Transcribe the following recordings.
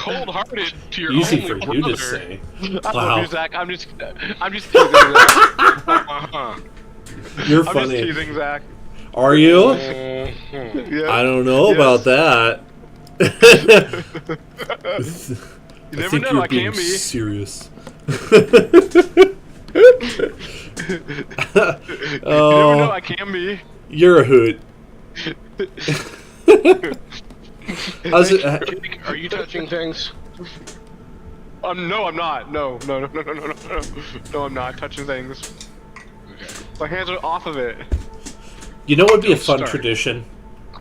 cold-hearted to your Easy only for brother. you to say. I Wow. love you, Zach. I'm just teasing Zach. You're I'm funny. just teasing Zach. Are you? Yeah. I don't know about that. You never think know. you're I being can be. serious. You never know. I can be. You're a hoot. Jake, are you touching things? No, I'm not. No, I'm not touching things. Okay. My hands are off of it. You know what would be a Don't fun start. tradition?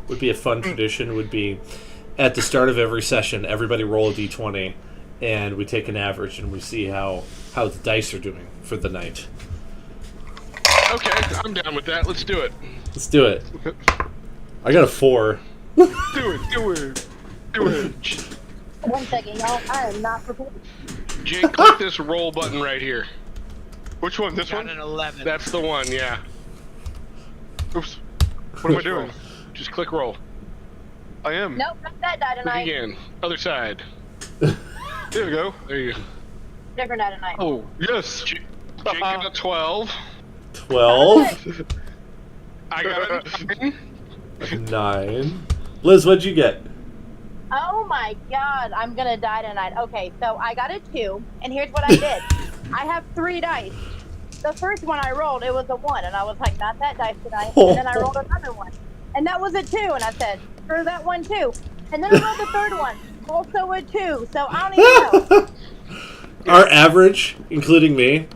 Would be at the start of every session, everybody roll a d20, and we take an average and we see how the dice are doing for the night. Okay, I'm down with that. Let's do it. Let's do it. I got a 4. Do it. 1 second, y'all. I am not prepared. Jake, click this roll button right here. Which one? This Got one? an 11. That's the one, yeah. Oops. What am I doing? Just click roll. I am. Nope, not that die Click tonight. again. Other side. There we go. There you go. Different die tonight. Oh, yes. Jake got a 12. 12? I got a 9. 9. Liz, what'd you get? Oh my god, I'm gonna die tonight. Okay, so I got a 2, and here's what I did. I have 3 dice. The first one I rolled, it was a 1, and I was like, not that dice tonight. And then I rolled another one, and that was a 2, and I said, screw that one too. And then I rolled the third one, also a 2, so I don't even know. Our average, including me,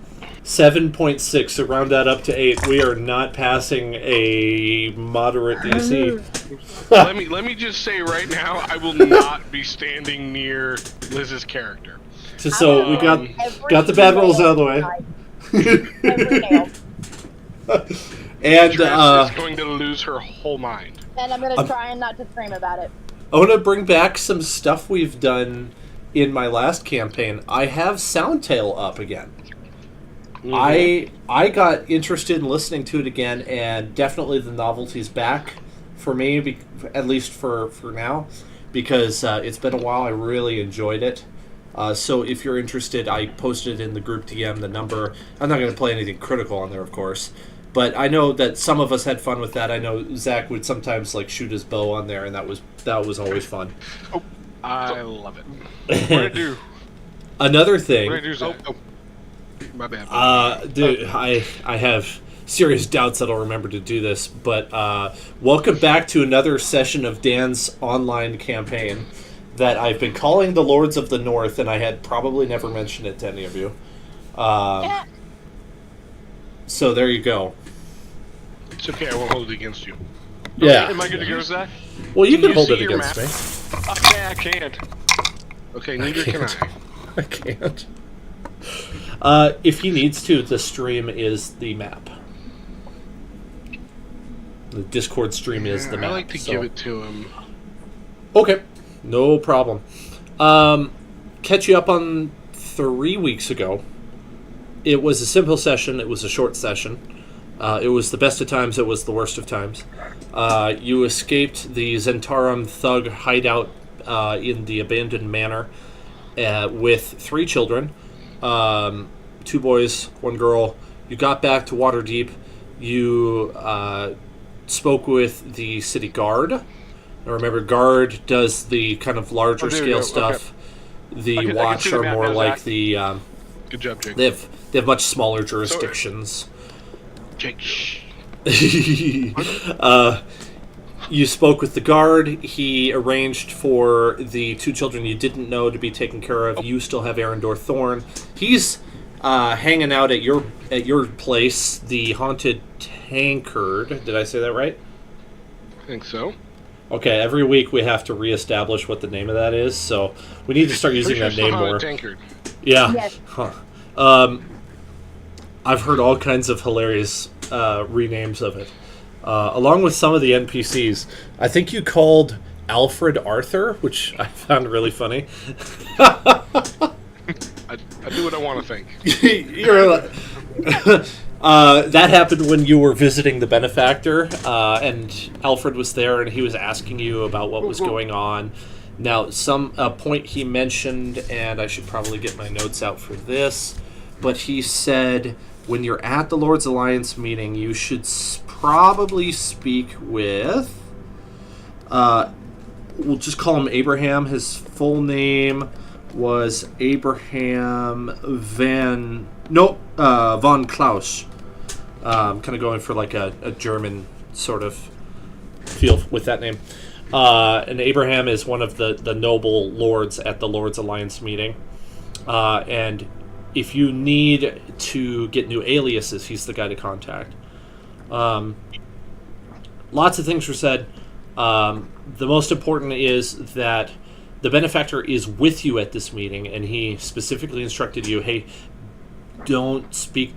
7.6, so round that up to 8. We are not passing a moderate DC. let me just say right now, I will not be standing near Liz's character. So we got the bad rolls out of the way. Every nail. And Tress is going to lose her whole mind. And I'm gonna try and not to scream about it. I want to bring back some stuff we've done in my last campaign. I have Soundtail up again. Mm-hmm. I got interested in listening to it again, and definitely the novelty's back for me, at least for now, because it's been a while. I really enjoyed it. So if you're interested, I posted in the group DM the number. I'm not going to play anything critical on there, of course, but I know that some of us had fun with that. I know Zach would sometimes shoot his bow on there, and that was always fun. Oh, I love it. What did I do? Another What thing. did I do, Zach? Oh, my bad. Dude, I have serious doubts that I'll remember to do this, but welcome back to another session of Dan's online campaign that I've been calling the Lords of the North, and I had probably never mentioned it to any of you. So there you go. It's okay, I won't hold it against you. Yeah. Am I good to go, Zach? Well, you can you hold see it your against map? me. Okay, I can't. Okay, neither can I. I can't. If he needs to, the stream is the map. The Discord stream is the map. I like to give it to him. Okay, no problem. Catch you up on 3 weeks ago. It was a simple session. It was a short session. It was the best of times. It was the worst of times. You escaped the Zentarum thug hideout in the abandoned manor with 3 children. 2 boys, 1 girl. You got back to Waterdeep. You spoke with the city guard. Now remember, guard does the kind of larger scale stuff. Okay. The I can watch see the are map more now, like Zach. the. Good job, Jake. They have much smaller jurisdictions. Jake, shh. You spoke with the guard. He arranged for the 2 children you didn't know to be taken care of. You still have Arendor Thorn. He's hanging out at your place, the Haunted Tankard. Did I say that right? I think so. Okay, every week we have to reestablish what the name of that is, so we need to start using that name more. Tankard. Yeah. Yes. Huh. I've heard all kinds of hilarious renames of it. Along with some of the NPCs. I think you called Alfred Arthur, which I found really funny. I do what I want to think. That happened when you were visiting the benefactor, and Alfred was there, and he was asking you about what was going on. Now, a point he mentioned, and I should probably get my notes out for this, but he said when you're at the Lord's Alliance meeting, you should probably speak with, we'll just call him Abraham. His full name was Abraham von Klaus. Kind of going for like a German sort of feel with that name. And Abraham is one of the noble lords at the Lord's Alliance meeting. And if you need to get new aliases, he's the guy to contact. Lots of things were said. The most important is that the benefactor is with you at this meeting, and he specifically instructed you, hey, don't speak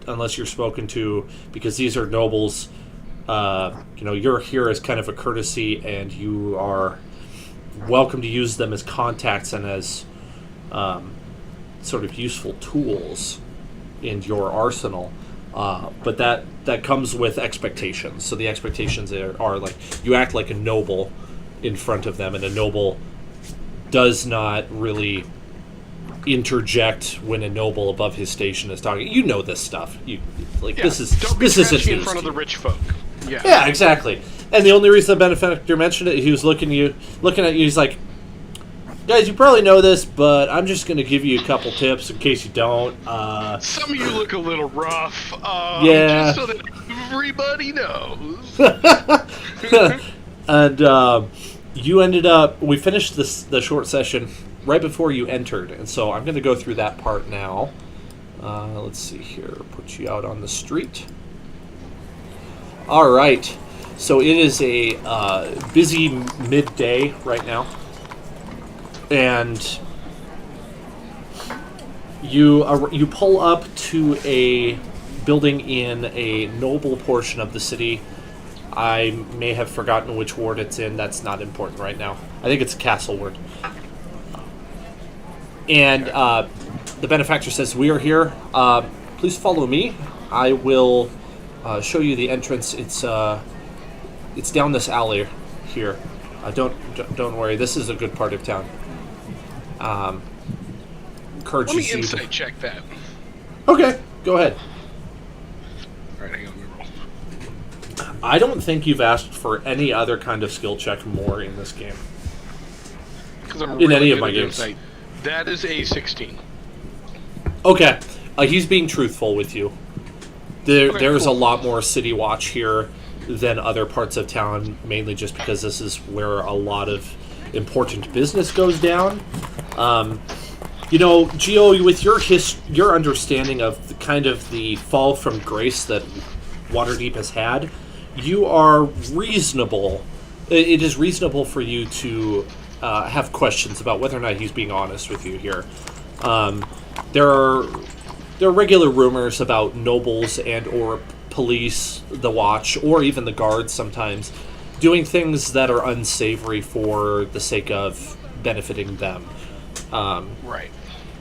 unless you're spoken to, because these are nobles. You're here as kind of a courtesy, and you are welcome to use them as contacts and as sort of useful tools in your arsenal. But that comes with expectations. So the expectations are like you act like a noble in front of them, and a noble does not really interject when a noble above his station is talking. You know this stuff. This isn't in front of the rich folk. Yeah, exactly. And the only reason the benefactor mentioned it, he was looking at you. He's like, guys, you probably know this, but I'm just going to give you a couple tips in case you don't. Some of you look a little rough. Yeah. Just so that everybody knows. And you ended up. We finished the short session right before you entered, and so I'm going to go through that part now. Let's see here. Put you out on the street. All right. So it is a busy midday right now, and you pull up to a building in a noble portion of the city. I may have forgotten which ward it's in. That's not important right now. I think it's a castle ward. And the benefactor says, "We are here. Please follow me. I will show you the entrance. It's down this alley here. Don't worry. This is a good part of town." Let me insight check that. Okay, go ahead. All right, hang on. I don't think you've asked for any other kind of skill check more in this game. In any of my games. Insight. That is a 16. Okay. He's being truthful with you. There's a lot more city watch here than other parts of town, mainly just because this is where a lot of important business goes down. Gio, with your understanding of the fall from grace that Waterdeep has had, you are reasonable. It is reasonable for you to have questions about whether or not he's being honest with you here. There are regular rumors about nobles and or police, the watch, or even the guards sometimes doing things that are unsavory for the sake of benefiting them. Right.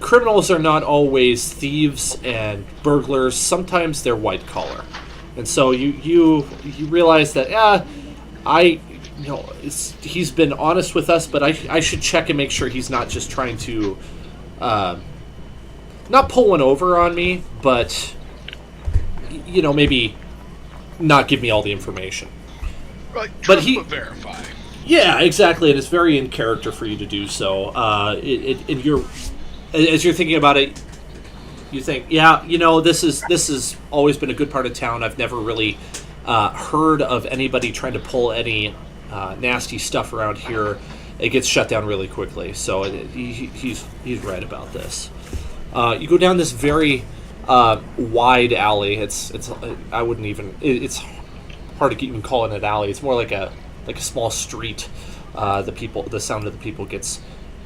Criminals are not always thieves and burglars. Sometimes they're white collar. And so you realize that he's been honest with us, but I should check and make sure he's not just trying to not pull one over on me, but maybe not give me all the information. Right, but verify. Yeah, exactly, and it's very in character for you to do so. As you're thinking about it, you think, this has always been a good part of town. I've never really heard of anybody trying to pull any nasty stuff around here. It gets shut down really quickly. So he's right about this. You go down this very wide alley. It's hard to even call it an alley. It's more like a small street. The sound of the people gets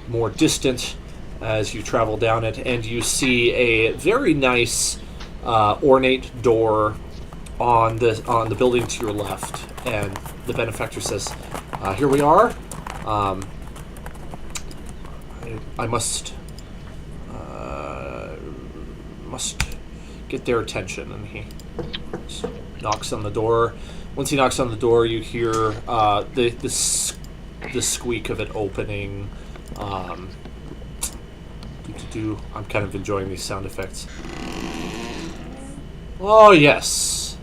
more distant as you travel down it, and you see a very nice ornate door on the building to your left, and the benefactor says, "Here we are. I must get their attention." And he knocks on the door. Once he knocks on the door, you hear the the squeak of it opening. I'm kind of enjoying these sound effects. Oh, yes.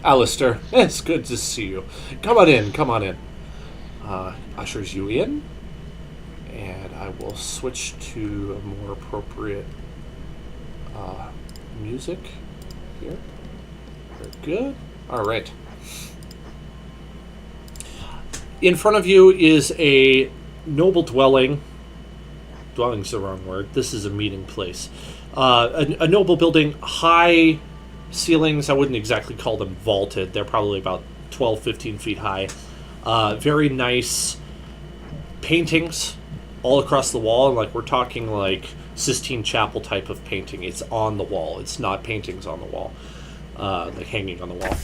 Alistair, it's good to see you. Come on in, come on in. Ushers you in. And I will switch to a more appropriate music here. Very good. All right. In front of you is a noble dwelling. Dwelling's the wrong word. This is a meeting place. A noble building, high ceilings. I wouldn't exactly call them vaulted. They're probably about 12, 15 feet high. Very nice paintings all across the wall. Like, we're talking like Sistine Chapel type of painting. It's on the wall. It's not paintings on the wall, like hanging on the wall.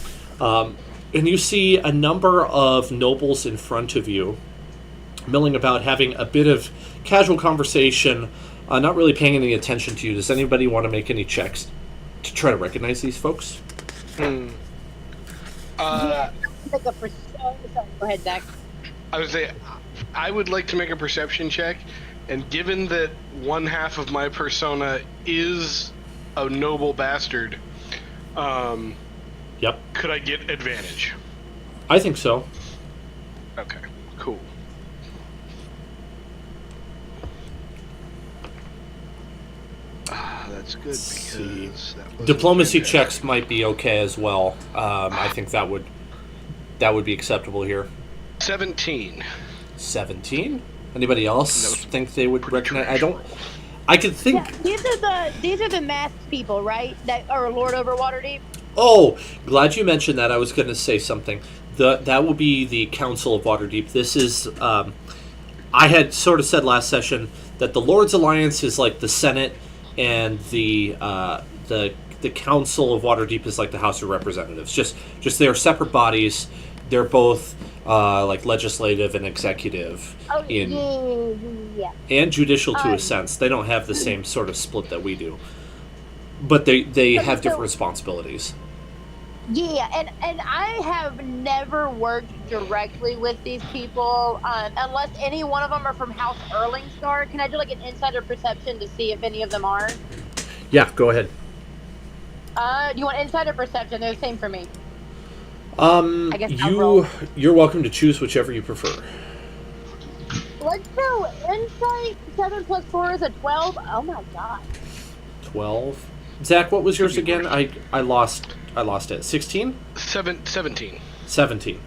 And you see a number of nobles in front of you milling about, having a bit of casual conversation, not really paying any attention to you. Does anybody want to make any checks to try to recognize these folks? Yeah, like a sorry, go ahead, Zach. I would say I would like to make a perception check, and given that one half of my persona is a noble bastard, Yep. could I get advantage? I think so. Okay, cool. That's good because that was Diplomacy checks might be okay as well. I think that would be acceptable here. 17. 17? Anybody else That was think they would recognize? I trash don't. roll. I could think. Yeah, these are the masked people, right? That are Lord over Waterdeep. Oh, glad you mentioned that. I was going to say something. That will be the Council of Waterdeep. This is. I had sort of said last session that the Lord's Alliance is like the Senate, and the Council of Waterdeep is like the House of Representatives. Just they are separate bodies. They're both like legislative and executive and judicial to a sense. They don't have the same sort of split that we do, but they have different responsibilities. Yeah, and I have never worked directly with these people, unless any one of them are from House Erlingstar. Can I do like an insider perception to see if any of them are? Yeah, go ahead. Do you want insider perception? They're the same for me. I guess you're welcome to choose whichever you prefer. Let's go insight. 7 plus 4 is a 12. Oh my god. 12. Zach, what was yours again? I lost it. 16? 17. 17.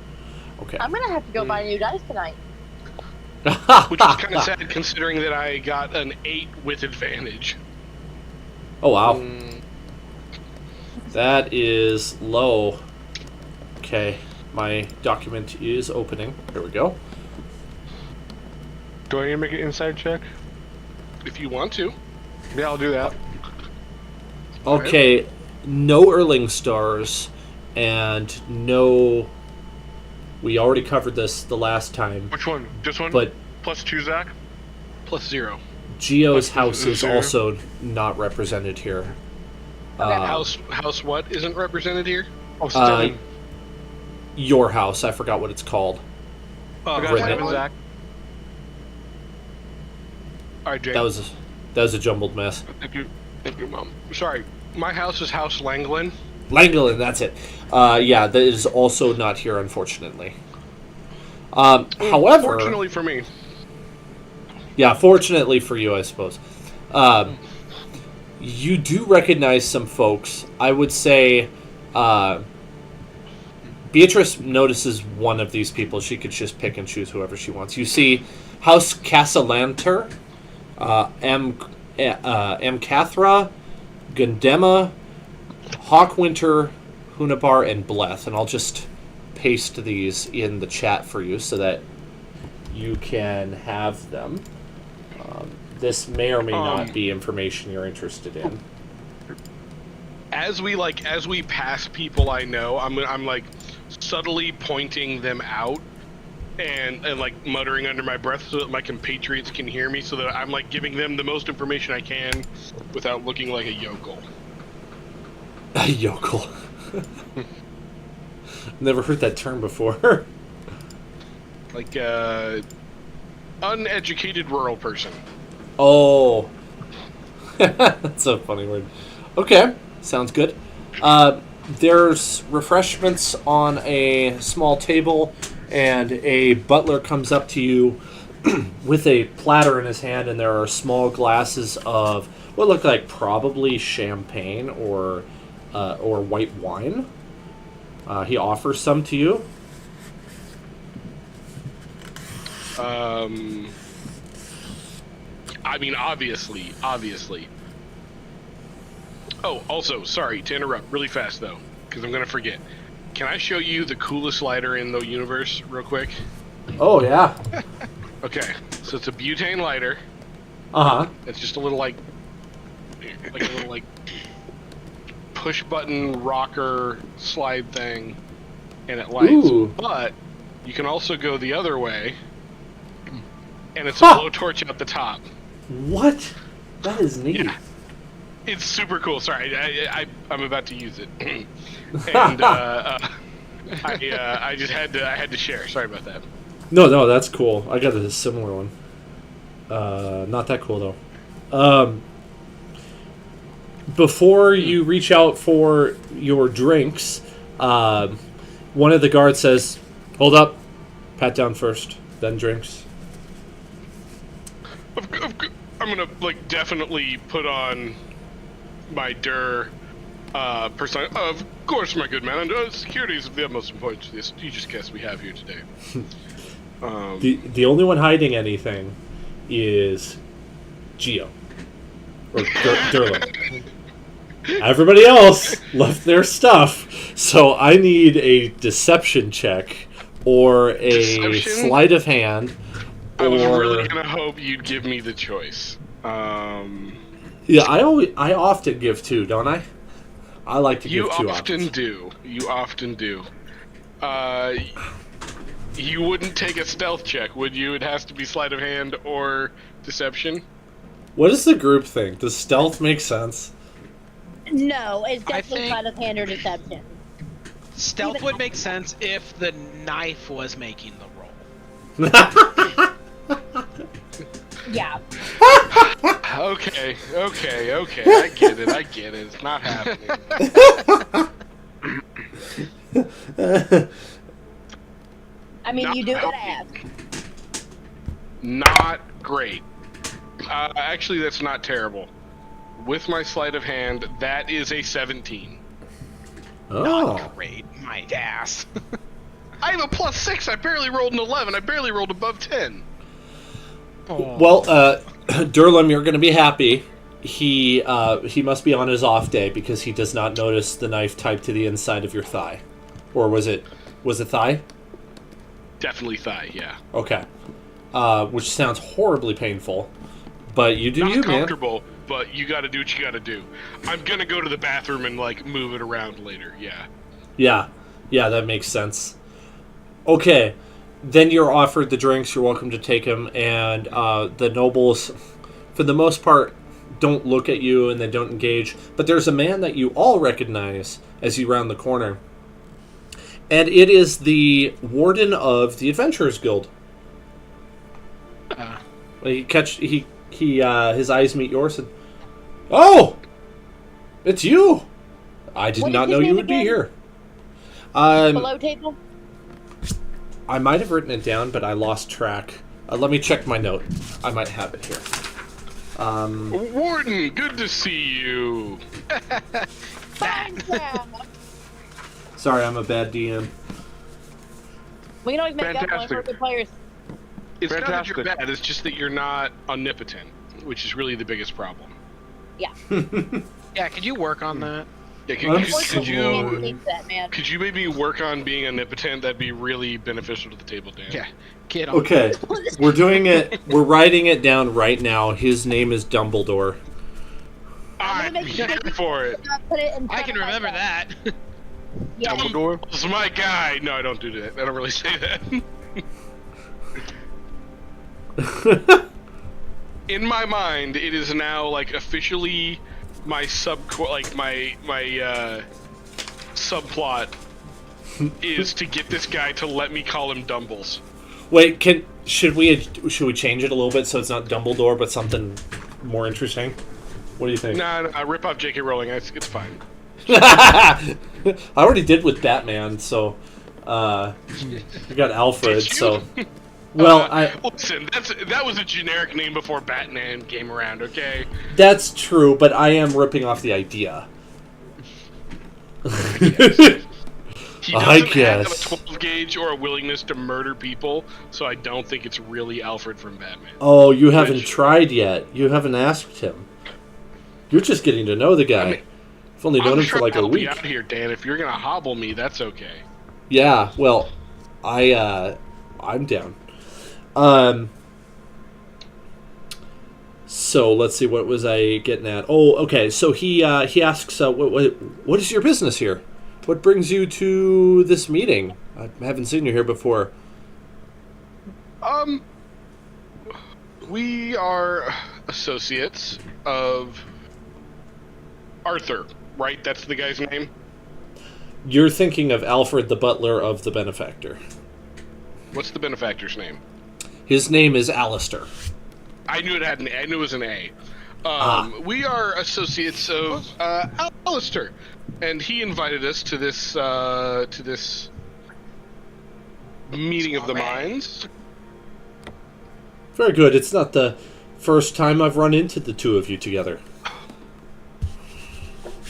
Okay. I'm gonna have to go buy new dice tonight. Which is kind of sad considering that I got an 8 with advantage. Oh, wow. That is low. Okay, my document is opening. Here we go. Do I need to make an inside check? If you want to. Yeah, I'll do that. Okay, no Erling stars, and no... We already covered this the last time. Which one? This one? But plus 2, Zach? Plus 0. Geo's house is zero. also not represented here. House what isn't represented here? Oh, 7. Your house, I forgot what it's called. I got Written 7, it. Zach. Alright, Jay. That was a jumbled mess. Thank you, Mom. Sorry, my house is House Langland. Langolin, that's it. Yeah, that is also not here, unfortunately. However... Fortunately for me. Yeah, fortunately for you, I suppose. You do recognize some folks. I would say Beatrice notices one of these people. She could just pick and choose whoever she wants. You see House Casalanter, M. Cathra, Gundema, Hawkwinter, Hunabar, and Bleth. And I'll just paste these in the chat for you so that you can have them. This may or may not be information you're interested in. As we pass people I know, I'm like subtly pointing them out and like muttering under my breath so that my compatriots can hear me, so that I'm like giving them the most information I can without looking like a yokel. A yokel. Never heard that term before. Like uneducated rural person. Oh. That's a funny word. Okay, sounds good. There's refreshments on a small table, and a butler comes up to you with a platter in his hand, and there are small glasses of what look like probably champagne or white wine. He offers some to you. I mean, obviously. Oh, also, sorry to interrupt really fast, though, because I'm going to forget. Can I show you the coolest lighter in the universe real quick? Oh, yeah. Okay, so it's a butane lighter. Uh-huh. It's just a little, like a little, push-button rocker slide thing, and it lights. Ooh. But you can also go the other way, and it's a blowtorch at the top. What? That is neat. Yeah. It's super cool. Sorry, I'm about to use it, and I just had to share. Sorry about that. No, that's cool. I got a similar one. Not that cool though. Before you reach out for your drinks, one of the guards says, "Hold up, pat down first, then drinks." I'm gonna definitely put on my persona. Of course, my good man. And security is of the utmost importance to this prestigious guest we have here today. The only one hiding anything is Geo or Durlin. Everybody else left their stuff, so I need a deception check or a sleight of hand. I was really gonna hope you'd give me the choice. Yeah, I often give two, don't I? I like to give two options. You often do. You wouldn't take a stealth check, would you? It has to be sleight of hand or deception. What is the group think? Does stealth make sense? No, it's definitely sleight of hand or deception. Stealth would make sense if the knife was making the roll. Yeah. Okay. I get it. It's not happening. I mean, you do gotta ask. Not great. Actually, that's not terrible. With my sleight of hand, that is a 17. Oh. Not great, my ass. I have a +6. I barely rolled an 11. I barely rolled above 10. Oh. Well, Durlam, you're going to be happy. He must be on his off day because he does not notice the knife tied to the inside of your thigh. Or was it thigh? Definitely thigh, yeah. Okay. Which sounds horribly painful. But you do Not you, man. comfortable, but you gotta do what you gotta do. I'm gonna go to the bathroom and, move it around later, yeah. Yeah, that makes sense. Okay. Then you're offered the drinks. You're welcome to take them. And the nobles, for the most part, don't look at you and they don't engage. But there's a man that you all recognize as you round the corner. And it is the warden of the Adventurers Guild. His eyes meet yours and, "Oh! It's you! I did not know you would be here." Below table? I might have written it down, but I lost track. Let me check my note. I might have it here. Warden, good to see you. Sorry, I'm a bad DM. We can always make up Fantastic. one for good players. It's not that Fantastic. you're bad, it's just that you're not omnipotent, which is really the biggest problem. Yeah. Yeah, could you work on that? Yeah, could you maybe work on being omnipotent? That'd be really beneficial to the table, Dan. Yeah, kid on. Okay, we're doing it. We're writing it down right now. His name is Dumbledore. I'm here for it. Put it in I can remember that. Yeah. Dumbledore? This is my guy. No, I don't do that. I don't really say that. In my mind, it is now officially my subplot is to get this guy to let me call him Dumbles. Wait, can Should we change it a little bit so it's not Dumbledore but something more interesting? What do you think? Nah, I rip off J.K. Rowling. It's fine. I already did with Batman, so I got Alfred. Did you? So, well, listen. That was a generic name before Batman came around. Okay. That's true, but I am ripping off the idea. He I doesn't have a guess. 12 gauge or a willingness to murder people, so I don't think it's really Alfred from Batman. Oh, you haven't tried yet. You haven't asked him. You're just getting to know the guy. I mean, I've only known him for like a help week. you out here, Dan. If you're gonna hobble me, that's okay. Yeah, well, I'm down. So let's see, what was I getting at? Oh, okay. So he asks, what is your business here? What brings you to this meeting? I haven't seen you here before. We are associates of Arthur, right? That's the guy's name? You're thinking of Alfred, the butler of the benefactor. What's the benefactor's name? His name is Alistair. I knew I knew it was an A. We are associates of Alistair, and he invited us to this meeting of the minds. Very good. It's not the first time I've run into the two of you together.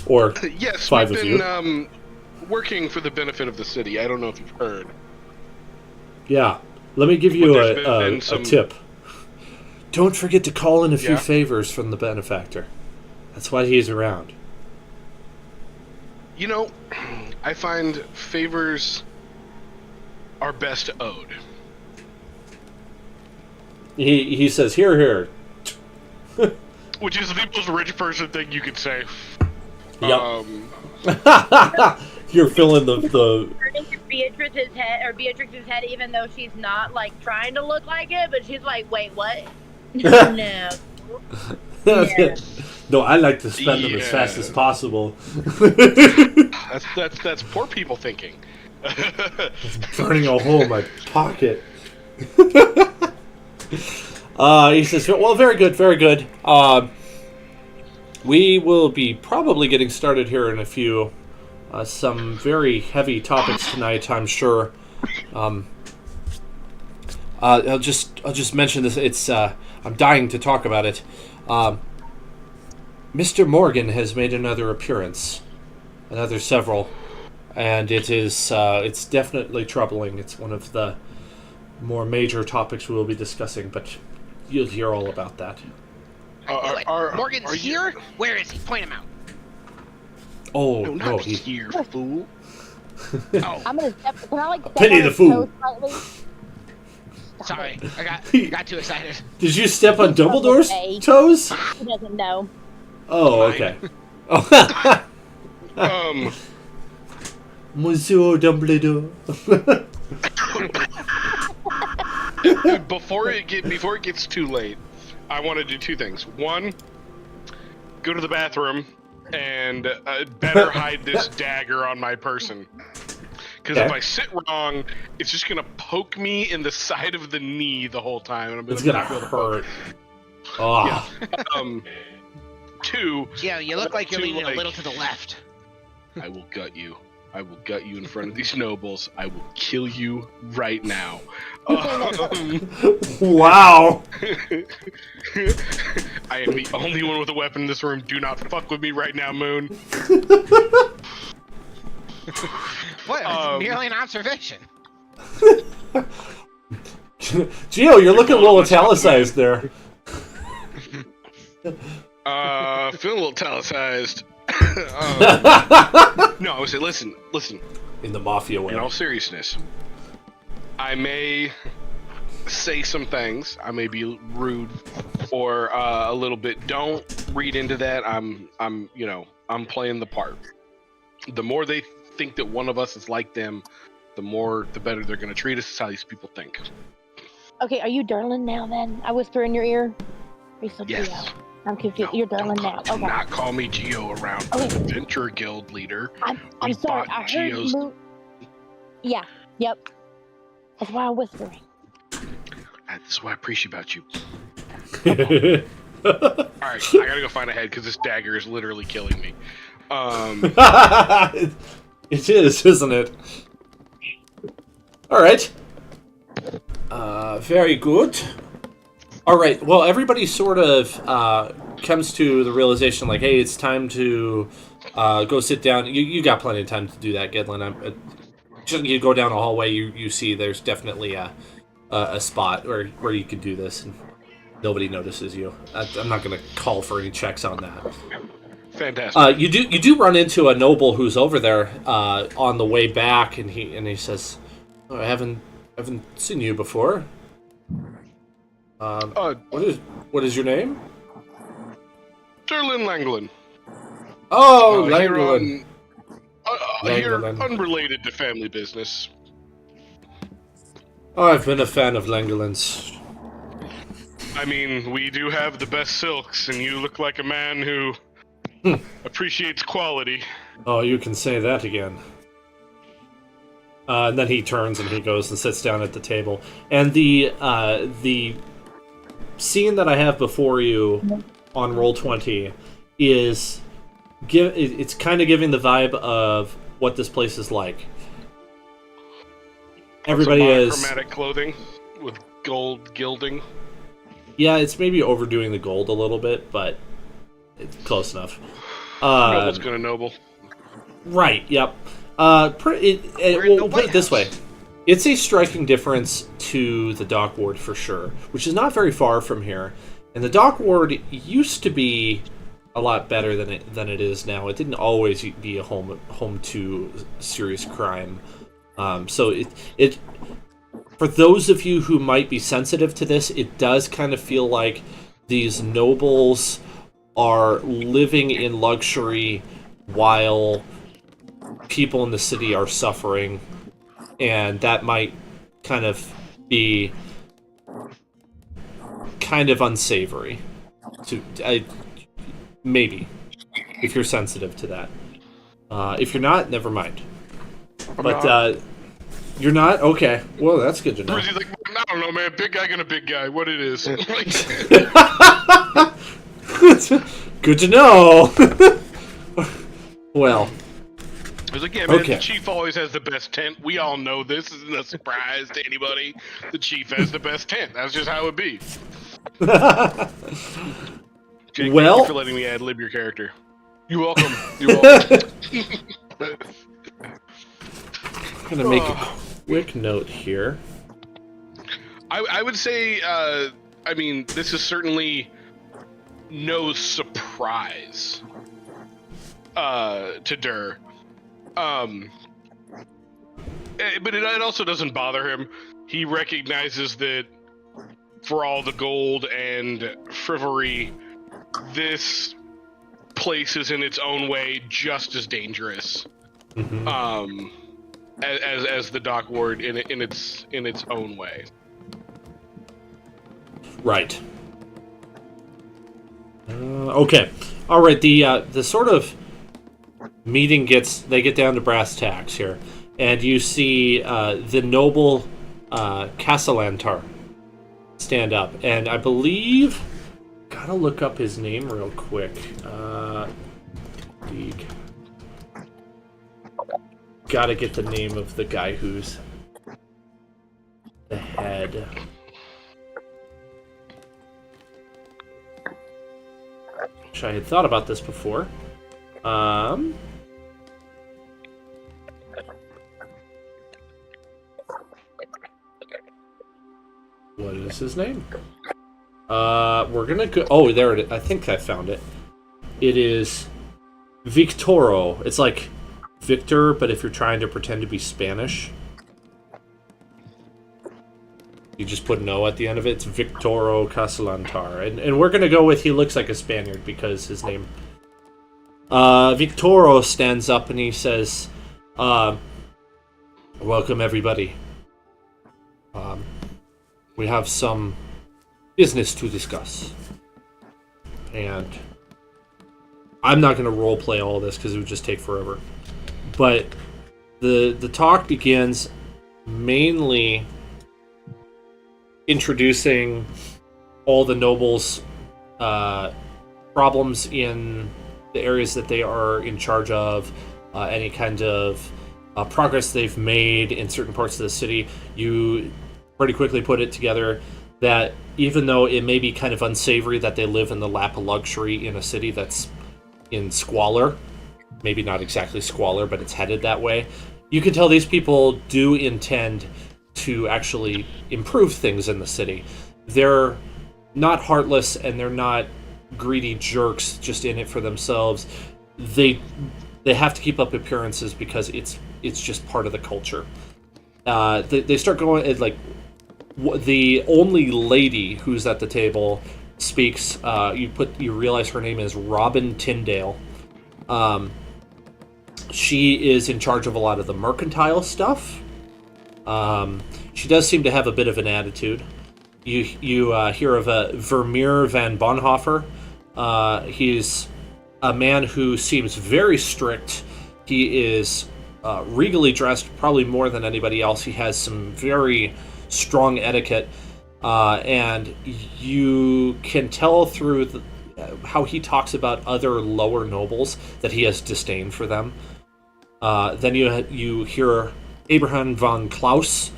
Or Yes, five we've of you. been working for the benefit of the city. I don't know if you've heard. Yeah. Let me give you But there's a been some- tip. Don't forget to call in a few Yeah? favors from the benefactor. That's why he's around. You know, I find favors are best owed. He says, here. Which is the most rich person thing you could say. Yep. You're filling the Turning to Beatrix's head, even though she's not like trying to look like it, but she's like, wait, what? No. No, I like to spend them as Yeah. fast as possible. That's poor people thinking. Burning a hole in my pocket. He says, well, very good. We will be probably getting started here in a few. Some very heavy topics tonight, I'm sure. I'll just mention this. It's I'm dying to talk about it. Mr. Morgan has made another appearance, another several, and it's definitely troubling. It's one of the more major topics we will be discussing, but you'll hear all about that. Morgan's here? Where is he? Point him out. Oh No, no, not here, fool. Oh, I'm gonna step. Can I like step Pity on the his fool. toes slightly? Stop sorry. it. I got too excited. Did you step on Dumbledore's Okay. toes? He doesn't know. Oh, okay. Oh. Monsieur Dumbledore. Before it gets too late, I want to do two things. One, go to the bathroom and better hide this dagger on my person. Because if Okay. I sit wrong, it's just gonna poke me in the side of the knee the whole time, and I'm It's gonna not be able to focus. hurt. Oh. Two, Yeah, you look like you're To, leaning a like- little to the left. I will gut you. I will gut you in front of these nobles. I will kill you right now. Wow. I am the only one with a weapon in this room. Do not fuck with me right now, Moon. What? It's merely an observation. Gio, you're looking a little italicized there. Feeling a little italicized. No, I would say, listen. In the mafia way. In all seriousness, I may say some things. I may be rude or a little bit. Don't read into that. I'm playing the part. The more they think that one of us is like them, the better they're going to treat us. That's how these people think. Okay, are you Derlin now then? I whisper in your ear. Are you still Yes. Geo? I'm confused. No, You're Derlin now. do Okay. not call me Geo around Okay. the Adventure Guild leader. I'm We sorry. bought I heard Geo's- Yeah. Yep. That's why I'm whispering. This is what I appreciate about you. Alright, I gotta go find a head because this dagger is literally killing me. It is, isn't it? Alright. Very good. Alright, well, everybody sort of comes to the realization, like, hey, it's time to go sit down. You got plenty of time to do that, Gedlin. You go down a hallway, you see there's definitely a spot where you could do this, and nobody notices you. I'm not going to call for any checks on that. Fantastic. You do run into a noble who's over there on the way back, and he says, oh, I haven't seen you before. What is your name? Derlin Langlin. Oh, Langlin. Here, Langlin. unrelated to family business. Oh, I've been a fan of Langlin's. I mean, we do have the best silks, and you look like a man who appreciates quality. Oh, you can say that again. And then he turns and he goes and sits down at the table. And the scene that I have before you on Roll20 is it's kind of giving the vibe of what this place is like. Everybody is chromatic clothing with gold gilding. Yeah, it's maybe overdoing the gold a little bit, but it's close enough. Noble's gonna noble. Right. Yep. We'll put it this way. It's a striking difference to the dock ward for sure, which is not very far from here. And the dock ward used to be a lot better than it is now. It didn't always be a home to serious crime. So it for those of you who might be sensitive to this, it does kind of feel like these nobles are living in luxury while people in the city are suffering, and that might kind of be kind of unsavory. Maybe, if you're sensitive to that. If you're not, never mind. You're not? Okay. Well, that's good to know. He's like, I don't know, man. Big guy gonna big guy. What it is? Good to know. Well. He's like, yeah, man, okay. The chief always has the best tent. We all know this. Isn't a surprise to anybody. The chief has the best tent. That's just how it be. Jake, well, thank you for letting me ad-lib your character. You're welcome. You're welcome. I'm going to make a quick note here. I would say, I mean, this is certainly no surprise to Dur. But it also doesn't bother him. He recognizes that for all the gold and frivolry, this place is in its own way just as dangerous. Mm-hmm. As the dock ward in its own way. Right. Okay. All right. The sort of meeting they get down to brass tacks here, and you see the noble Castellantar stand up, and I believe gotta look up his name real quick. Gotta get the name of the guy who's the head. Wish I had thought about this before. What is his name? We're gonna go. Oh, there it is. I think I found it. It is Victoro. It's like Victor, but if you're trying to pretend to be Spanish, you just put an O at the end of it. It's Victoro Castellantar. And we're going to go with he looks like a Spaniard because his name... Victoro stands up and he says, welcome everybody. We have some business to discuss. And I'm not going to roleplay all this because it would just take forever. But the talk begins mainly introducing all the nobles' problems in the areas that they are in charge of, any kind of progress they've made in certain parts of the city. You pretty quickly put it together that even though it may be kind of unsavory that they live in the lap of luxury in a city that's in squalor, maybe not exactly squalor, but it's headed that way, you can tell these people do intend to actually improve things in the city. They're not heartless, and they're not greedy jerks just in it for themselves. They have to keep up appearances because it's just part of the culture. They start going like the only lady who's at the table speaks. You realize her name is Robin Tyndale. She is in charge of a lot of the mercantile stuff. She does seem to have a bit of an attitude. You hear of Vermeer van Bonhoeffer. He's a man who seems very strict. He is regally dressed, probably more than anybody else. He has some very strong etiquette, and you can tell through how he talks about other lower nobles that he has disdain for them. Then you hear Abraham von Klaus.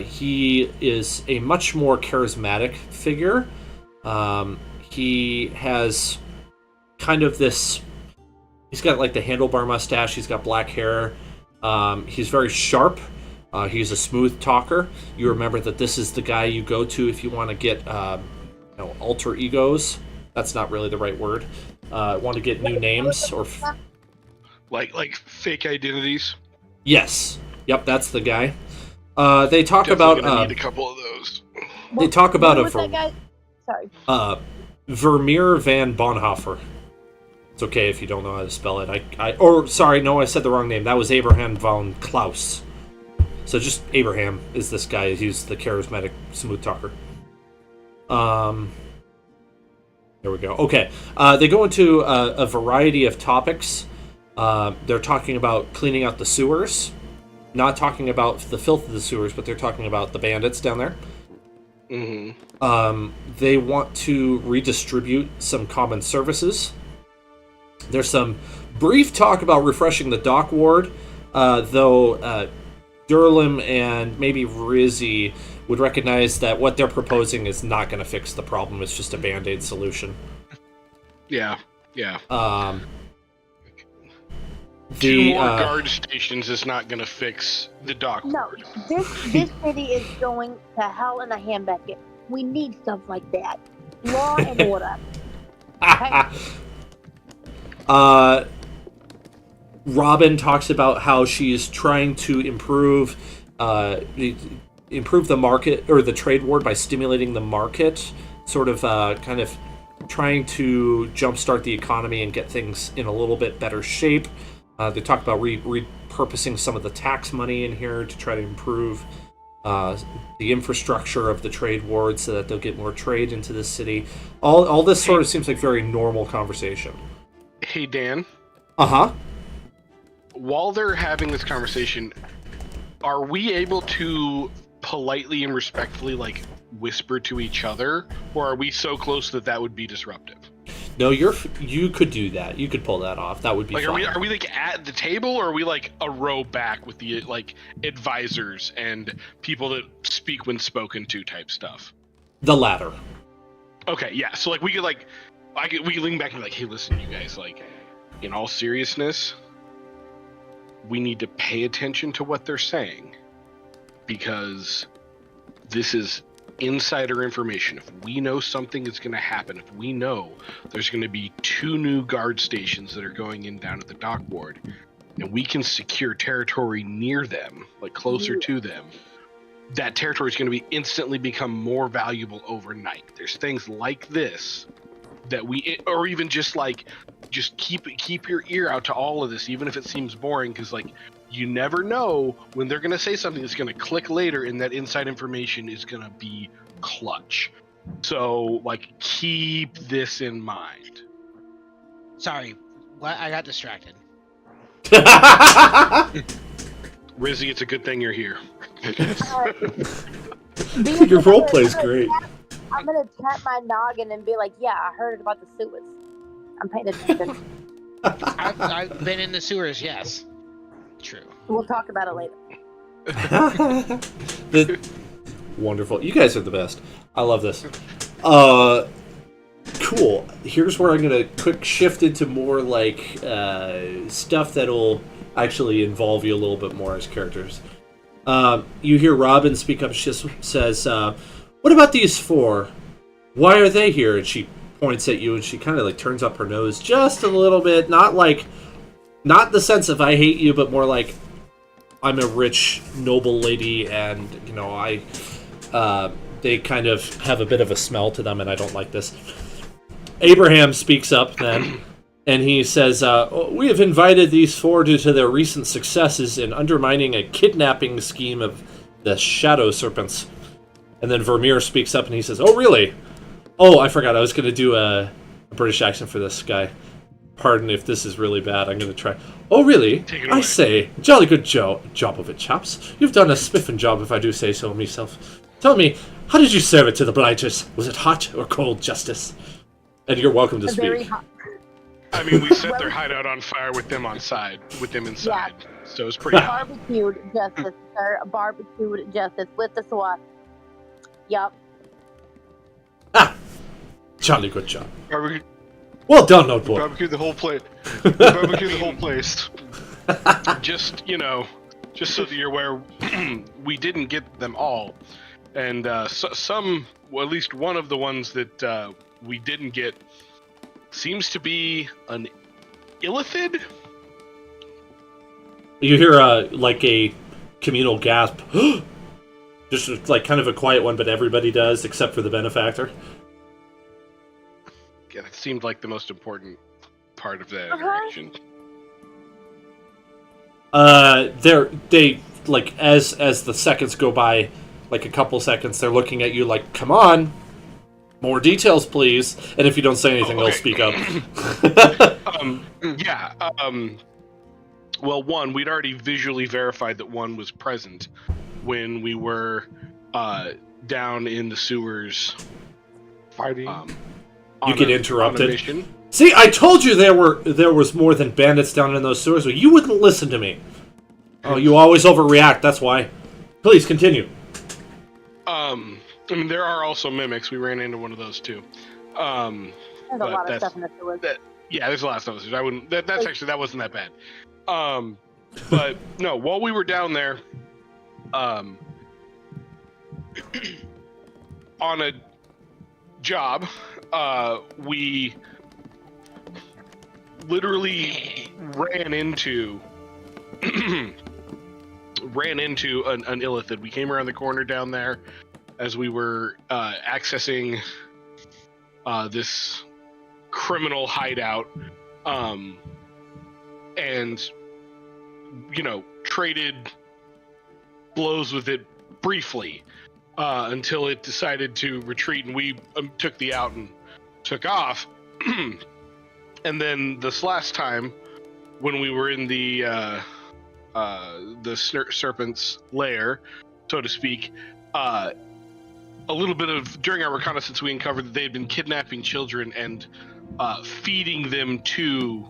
He is a much more charismatic figure. He has kind of this... He's got like the handlebar mustache. He's got black hair. He's very sharp. He's a smooth talker. You remember that this is the guy you go to if you want to get alter egos. That's not really the right word. Want to get new names or... Like fake identities. Yes. Yep, that's the guy. They talk Definitely about... gonna need a couple of those. They talk about What was that guy? Sorry. Vermeer van Bonhoeffer. It's okay if you don't know how to spell it. I said the wrong name. That was Abraham von Klaus. So just Abraham is this guy. He's the charismatic smooth talker. There we go. Okay. They go into a variety of topics. They're talking about cleaning out the sewers. Not talking about the filth of the sewers, but they're talking about the bandits down there. Mm-hmm. They want to redistribute some common services. There's some brief talk about refreshing the dock ward, though Durlam and maybe Rizzy would recognize that what they're proposing is not going to fix the problem. It's just a band-aid solution. Yeah. The Two more guard stations is not going to fix the dock No, ward. this city is going to hell in a handbasket. We need stuff like that. Law and order. Okay? Robin talks about how she's trying to improve the market, or the trade ward, by stimulating the market, sort of kind of trying to jumpstart the economy and get things in a little bit better shape. They talk about repurposing some of the tax money in here to try to improve the infrastructure of the trade ward so that they'll get more trade into the city. All this sort of seems like very normal conversation. Hey, Dan. Uh-huh. While they're having this conversation, are we able to politely and respectfully, like, whisper to each other? Or are we so close that that would be disruptive? No, you could do that. You could pull that off. That would be like, fine. are we like at the table, or are we like a row back with the like advisors and people that speak when spoken to type stuff? The latter. Okay, yeah. So like we could lean back and be like, hey, listen, you guys, like, in all seriousness, we need to pay attention to what they're saying, because this is insider information. If we know something is going to happen, if we know there's going to be 2 new guard stations that are going in down at the dock ward, and we can secure territory near them, like closer to them, that territory is going to be instantly become more valuable overnight. There's things like this that or even just keep your ear out to all of this, even if it seems boring, because like you never know when they're going to say something that's going to click later, and that inside information is going to be clutch. So like keep this in mind. Sorry, what? I got distracted. Rizzy, it's a good thing you're here. Your role play's great. I'm gonna tap my noggin and be like, "Yeah, I heard about the sewers. I'm paying attention." I've been in the sewers. Yes, true. We'll talk about it later. Wonderful. You guys are the best. I love this. Cool. Here's where I'm gonna quick shift into more like stuff that'll actually involve you a little bit more as characters. You hear Robin speak up. She says, "What about these four? Why are they here?" And she points at you, and she kind of like turns up her nose just a little bit. Not the sense of I hate you, but more like I'm a rich, noble lady, and they kind of have a bit of a smell to them, and I don't like this. Abraham speaks up then, and he says, "We have invited these four due to their recent successes in undermining a kidnapping scheme of the Shadow Serpents." And then Vermeer speaks up, and he says, "Oh, really? Oh, I forgot. I was going to do a British accent for this guy. Pardon if this is really bad. I'm going to try. Oh, really? I say, jolly good job of it, chaps. You've done a spiffing job, if I do say so myself. Tell me, how did you serve it to the blighters? Was it hot or cold, Justice? And you're welcome to Very speak." hot. I mean, we set their hideout on fire with them inside. Yeah. So it's pretty hot. Barbecued justice, sir. Barbecued justice with the sauce. Yup. Jolly good job. Barbecue, Well done, old boy. barbecue the whole place. Barbecue the whole place. Just so that you're aware, we didn't get them all, and some, well, at least one of the ones that we didn't get, seems to be an illithid. You hear like a communal gasp. Just like kind of a quiet one, but everybody does, except for the benefactor. Yeah, that seemed like the most important part of that interaction. They like as the seconds go by, like a couple seconds, they're looking at you like, "Come on, more details, please." And if you don't say anything, they'll speak up. Well, one, we'd already visually verified that one was present when we were down in the sewers Fighting. You get interrupted. On a mission. See, I told you there was more than bandits down in those sewers, but you wouldn't listen to me. Oh, you always overreact. That's why. Please continue. I mean, there are also mimics. We ran into one of those too. There's a lot of stuff in the sewers. Yeah, there's a lot of stuff. I wouldn't. That's actually, that wasn't that bad. But no, while we were down there, on a job, we literally ran into an illithid. We came around the corner down there as we were accessing this criminal hideout, and traded blows with it briefly until it decided to retreat, and we took the out and took off. And then this last time, when we were in the serpent's lair, so to speak, a little bit of, during our reconnaissance, we uncovered that they had been kidnapping children and feeding them to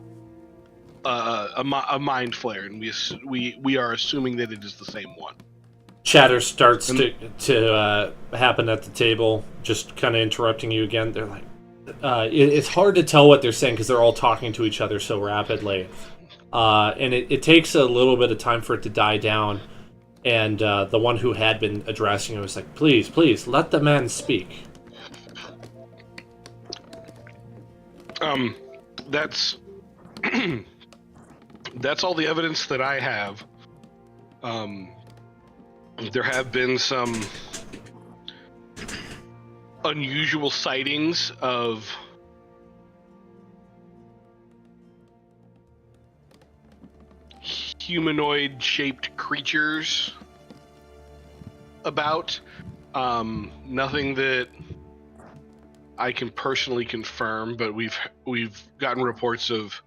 a mind flare, and we are assuming that it is the same one. Chatter starts to happen at the table, just kind of interrupting you again. They're like, it's hard to tell what they're saying because they're all talking to each other so rapidly, and it takes a little bit of time for it to die down. And the one who had been addressing it was like, please, let the man speak. That's that's all the evidence that I have. There have been some unusual sightings of humanoid-shaped creatures about. Nothing that I can personally confirm, but we've gotten reports of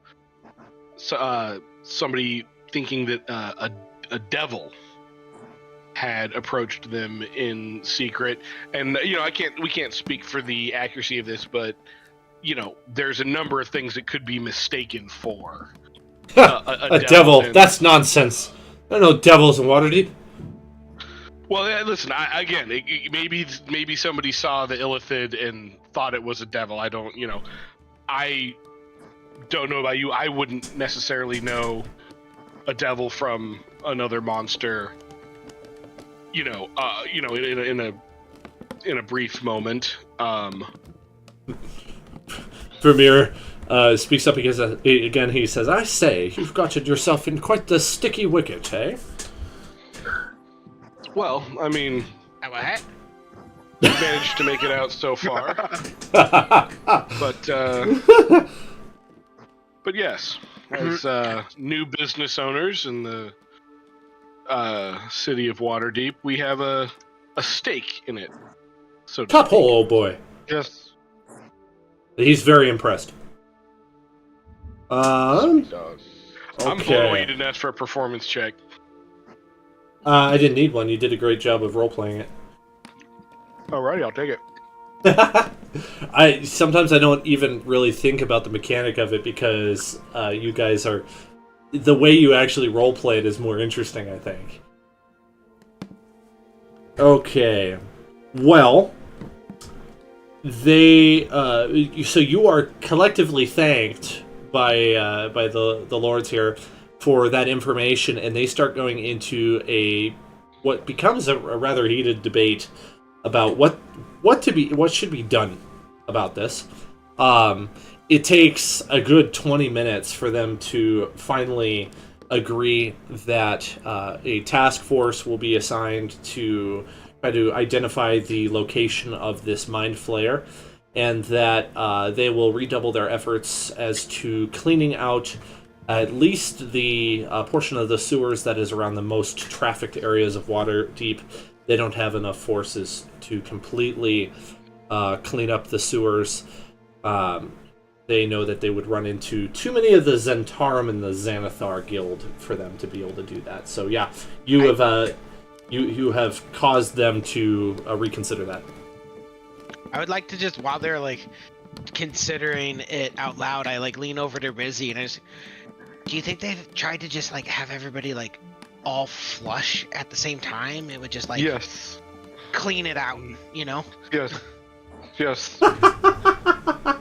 somebody thinking that a devil had approached them in secret. And we can't speak for the accuracy of this, but there's a number of things that could be mistaken for a devil. That's nonsense. There are no devils in Waterdeep. Well, listen. Maybe somebody saw the illithid and thought it was a devil. I don't know about you. I wouldn't necessarily know a devil from another monster. In a brief moment. Vermeer speaks up because again he says, "I say, you've gotten yourself in quite the sticky wicket, eh?" Well, I mean, What? we've managed to make it out so far. But yes, as new business owners in the city of Waterdeep, we have a stake in it. So Top hole, old boy. Yes. He's very impressed. I'm Okay. blown away to ask for a performance check. I didn't need one. You did a great job of role-playing it. Alrighty, I'll take it. Sometimes I don't even really think about the mechanic of it because you guys are... The way you actually role-play it is more interesting, I think. Okay. Well, so you are collectively thanked by the lords here for that information, and they start going into what becomes a rather heated debate about what should be done about this. It takes a good 20 minutes for them to finally agree that a task force will be assigned to try to identify the location of this mind flayer, and that they will redouble their efforts as to cleaning out at least the portion of the sewers that is around the most trafficked areas of Waterdeep. They don't have enough forces to completely clean up the sewers. They know that they would run into too many of the Zentarum and the Xanathar Guild for them to be able to do that. So yeah, you have caused them to reconsider that. I would like to just, while they're like considering it out loud, I like lean over to Rizzy and I just, do you think they've tried to just like have everybody like all flush at the same time? It would just like Yes. clean it out, you know? Yes. Yes. I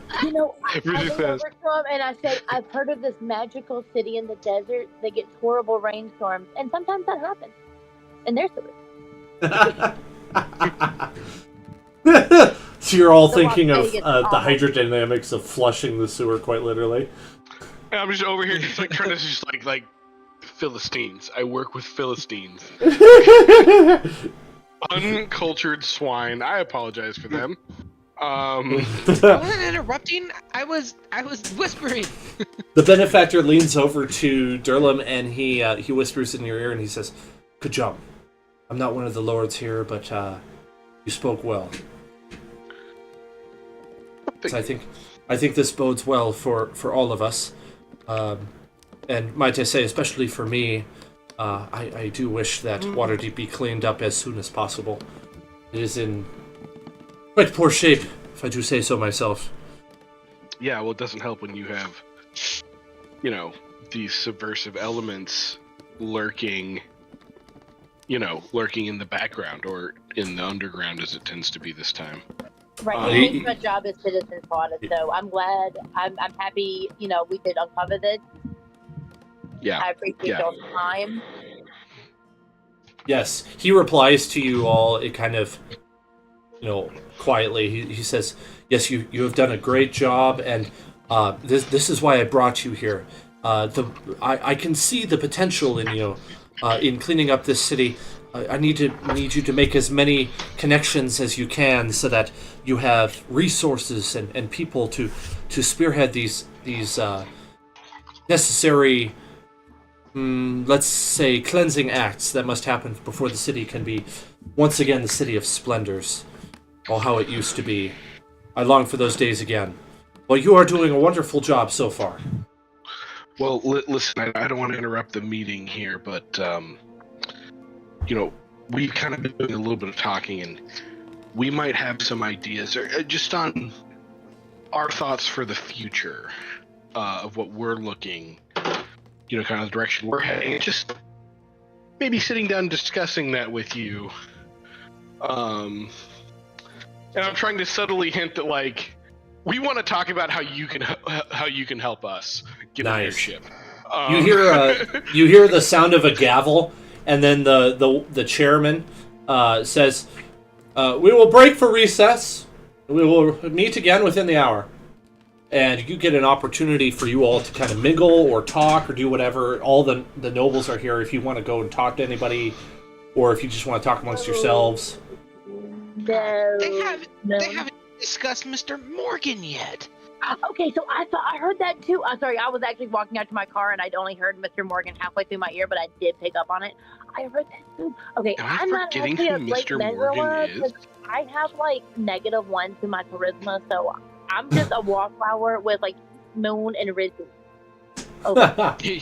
Really lean fast. over to him and I say, I've heard of this magical city in the desert that gets horrible rainstorms, and sometimes that happens. And there's the So you're all The thinking Las of Vegas the problem. hydrodynamics of flushing the sewer, quite literally. And I'm just over here, just like trying to just like Philistines. I work with Philistines. Uncultured swine. I apologize for them. I wasn't interrupting. I was whispering. The benefactor leans over to Durlam and he whispers in your ear and he says, "Good job. I'm not one of the lords here, but you spoke well. So I think this bodes well for all of us. And might I say, especially for me, I do wish that Waterdeep be cleaned up as soon as possible. It is in quite poor shape, if I do say so myself." Yeah, well, it doesn't help when you have, these subversive elements lurking in the background or in the underground, as it tends to be this time. Right, it makes my job as citizen spotted, so I'm glad, I'm happy, we did uncover this. Yeah. I appreciate your time. Yes, he replies to you all. It kind of, quietly. He says, "Yes, you have done a great job, and this is why I brought you here. I can see the potential in you, in cleaning up this city. I need you to make as many connections as you can, so that you have resources and people to spearhead these necessary." Let's say, cleansing acts that must happen before the city can be once again the city of splendors, or how it used to be. I long for those days again. Well, you are doing a wonderful job so far. Well, listen, I don't want to interrupt the meeting here, but, we've kind of been doing a little bit of talking, and we might have some ideas, or just on our thoughts for the future of what we're looking, kind of the direction we're heading. And just maybe sitting down and discussing that with you. And I'm trying to subtly hint that, like, we want to talk about how you can help us get leadership. You hear the sound of a gavel, and then the chairman says, "We will break for recess. We will meet again within the hour." And you get an opportunity for you all to kind of mingle or talk or do whatever. All the nobles are here if you want to go and talk to anybody, or if you just want to talk amongst yourselves. No. They haven't discussed Mr. Morgan yet. Okay, so I heard that too. Sorry, I was actually walking out to my car and I'd only heard Mr. Morgan halfway through my ear, but I did pick up on it. I heard that too. Okay, I'm not forgetting actually a who great Mr. measurer Morgan is? I have like -1 to my charisma, so I'm just a wallflower with like moon and ridges. Okay.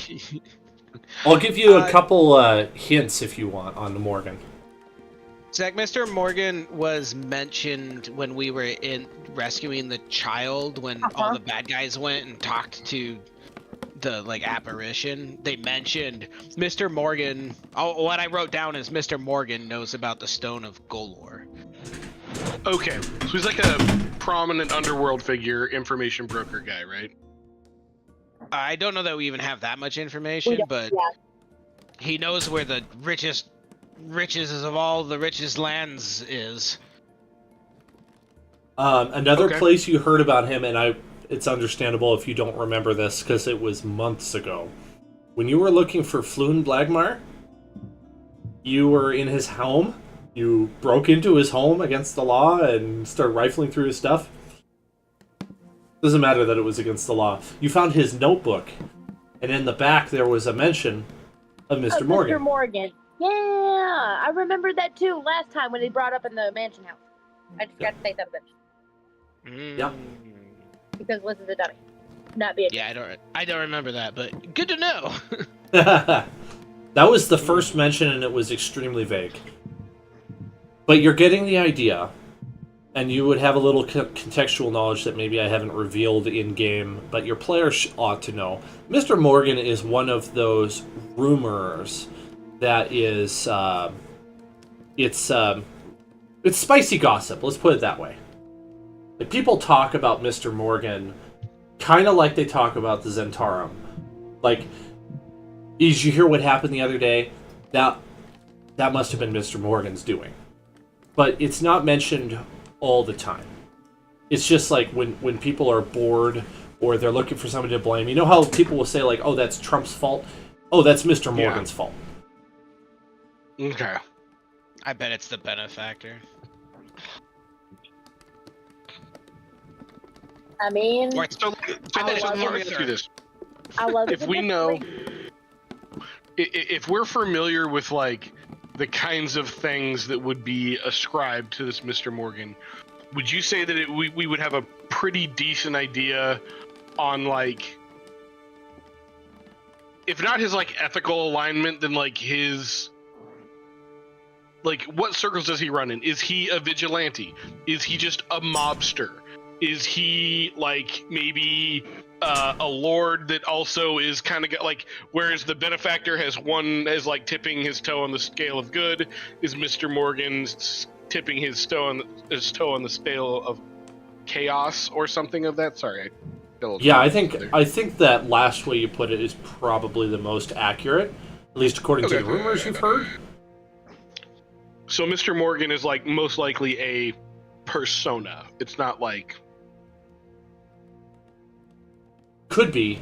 I'll give you a couple hints if you want on the Morgan. Zach, Mr. Morgan was mentioned when we were in rescuing the child, when all the bad guys went and talked to the apparition. They mentioned Mr. Morgan. Oh, what I wrote down is Mr. Morgan knows about the Stone of Golor. Okay, so he's like a prominent underworld figure, information broker guy, right? I don't know that we even have that much information, but he knows where the riches of all the richest lands is. Another place you heard about him, and it's understandable if you don't remember this because it was months ago. When you were looking for Floon Blagmar, you were in his home. You broke into his home against the law and started rifling through his stuff. Doesn't matter that it was against the law. You found his notebook, and in the back there was a mention of Mr. Morgan. Mr. Morgan. Yeah, I remember that too last time when he brought up in the mansion house. I just got to say something. Yeah. Because Liz is a dummy. Not being. Yeah, I don't remember that, but good to know. That was the first mention, and it was extremely vague. But you're getting the idea, and you would have a little contextual knowledge that maybe I haven't revealed in-game, but your players ought to know. Mr. Morgan is one of those rumors that is, it's spicy gossip, let's put it that way. Like, people talk about Mr. Morgan kind of like they talk about the Zentarum. Like, did you hear what happened the other day? That must have been Mr. Morgan's doing. But it's not mentioned all the time. It's just like when people are bored or they're looking for somebody to blame. You know how people will say, like, oh, that's Trump's fault? Oh, that's Mr. Morgan's fault. Okay. I bet it's the benefactor. I mean, So let me ask you this. I love If we know, if we're familiar with, like, the kinds of things that would be ascribed to this Mr. Morgan, would you say that we would have a pretty decent idea on, like, if not his, like, ethical alignment, then, like, his, like, what circles does he run in? Is he a vigilante? Is he just a mobster? Is he, like, maybe a lord that also is kind of like, whereas the benefactor has like tipping his toe on the scale of good, is Mr. Morgan tipping his toe on the scale of chaos or something of that? Sorry. I think that last way you put it is probably the most accurate, at least according to the rumors you've heard. So Mr. Morgan is, like, most likely a persona. It's not like... Could be.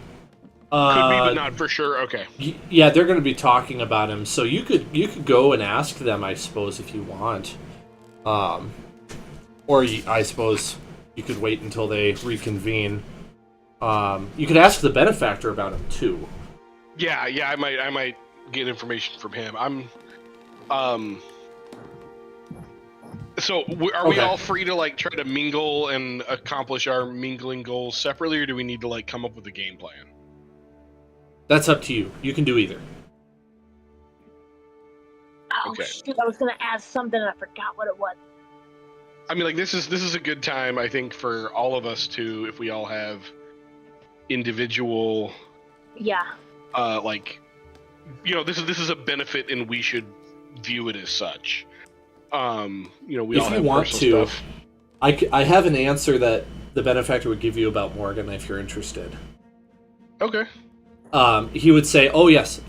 But not for sure. Okay. Yeah, they're going to be talking about him, so you could go and ask them, I suppose, if you want. I suppose you could wait until they reconvene. You could ask the benefactor about him too. Yeah, I might get information from him. So are we all free to, like, try to mingle and accomplish our mingling goals separately, or do we need to, like, come up with a game plan? That's up to you. You can do either. Okay. Shoot, I was gonna ask something and I forgot what it was. I mean, like this is a good time, I think, for all of us to, if we all have individual, Yeah. like, you know, this is a benefit, and we should view it as such. You know, we all If you have want personal to, stuff. I have an answer that the benefactor would give you about Morgan if you're interested. Okay. He would say, "Oh yes,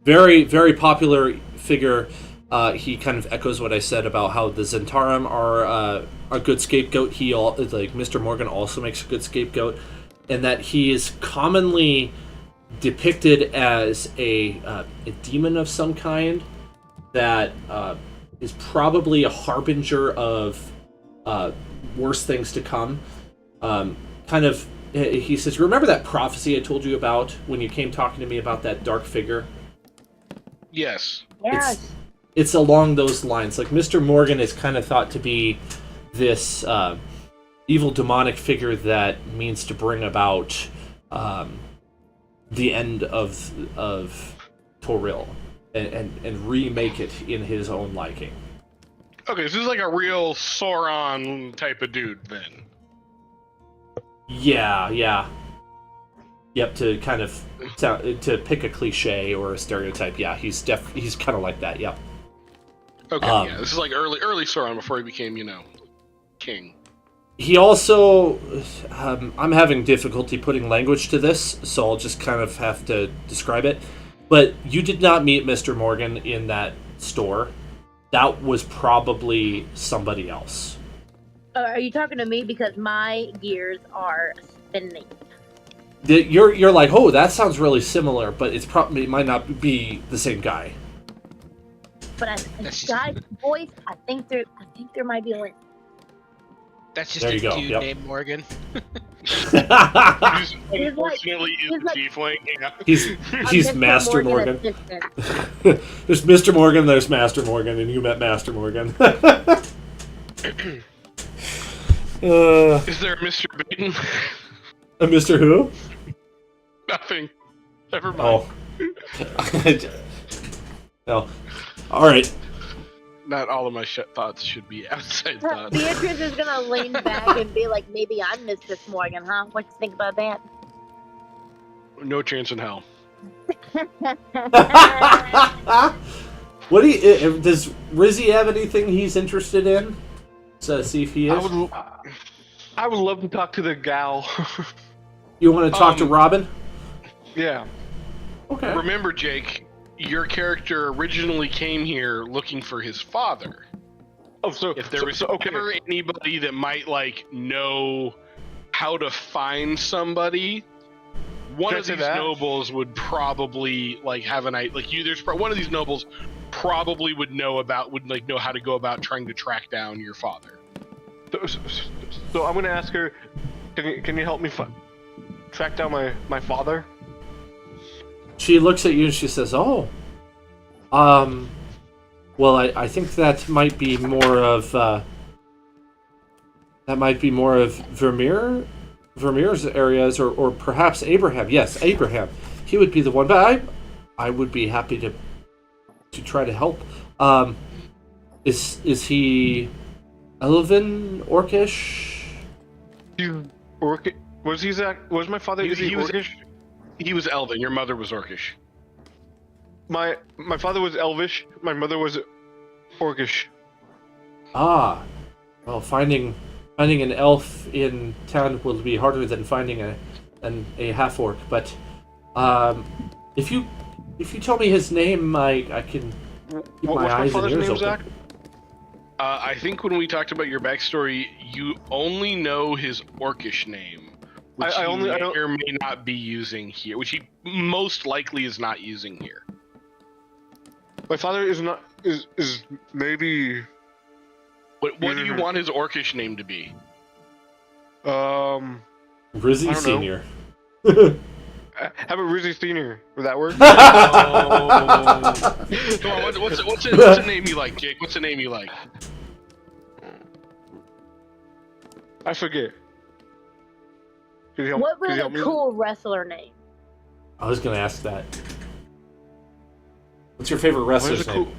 very very popular figure." He kind of echoes what I said about how the Zentarum are a good scapegoat. Like Mr. Morgan also makes a good scapegoat, and that he is commonly depicted as a demon of some kind that is probably a harbinger of worse things to come. He says, "Remember that prophecy I told you about when you came talking to me about that dark figure?" Yes. Yes. It's along those lines. Like, Mr. Morgan is kind of thought to be this evil demonic figure that means to bring about the end of Toril and remake it in his own liking. Okay, so this is like a real Sauron type of dude, then. Yeah. Yep, to kind of to pick a cliche or a stereotype. Yeah, he's kind of like that. Yep. Okay, yeah, this is like early Sauron before he became, you know, king. He also, I'm having difficulty putting language to this, so I'll just kind of have to describe it. But you did not meet Mr. Morgan in that store. That was probably somebody else. Are you talking to me? Because my gears are spinning. You're like, oh, that sounds really similar, but it might not be the same guy. But guy's voice, I think there might be a link. That's just There a you go, dude yep. named Morgan. Unfortunately, he's a tiefling. Yeah. He's Master Morgan. assistant. There's Mr. Morgan, there's Master Morgan, and you met Master Morgan. Is there a Mr. Baden? A Mr. Who? Nothing. Never mind. Oh. No. All right. Not all of my thoughts should be outside thoughts. Beatrice is gonna lean back and be like, "Maybe I'm Mr. Morgan, huh? What you think about that?" No chance in hell. What do you? Does Rizzy have anything he's interested in? So see if he is. I would love to talk to the gal. You want to talk to Robin? Yeah. Okay. Remember, Jake, your character originally came here looking for his father. Oh, so If there was ever anybody that might like know how to find somebody, one Can I of say these that? nobles would probably like have an idea. Like you, there's one of these nobles probably would know how to go about trying to track down your father. So I'm gonna ask her. Can you help me track down my father? She looks at you and she says, "Oh, well, I think that might be more of Vermeer's areas, or perhaps Abraham. Yes, Abraham. He would be the one, but I would be happy to try to help. Is he Elven, Orcish?" Was my father? Is he Orcish? He was Elven. Your mother was Orcish. My father was Elvish. My mother was Orcish. Ah, well, finding an elf in town will be harder than finding a half orc. But if you tell me his name, I can keep my eyes and ears open. Zach? I think when we talked about your backstory, you only know his Orcish name, which I may don't- or may not be using here, which he most likely is not using here. My father is not is maybe What do you want his Orcish name to be? Rizzy I don't know. Senior. How about Rizzy Senior? Would that work? Come on, what's a name you like, Jake? What's a name you like? I forget. Could you help, What could you was help a me? cool wrestler name? I was gonna ask that. What's your favorite What is wrestler's a name? cool?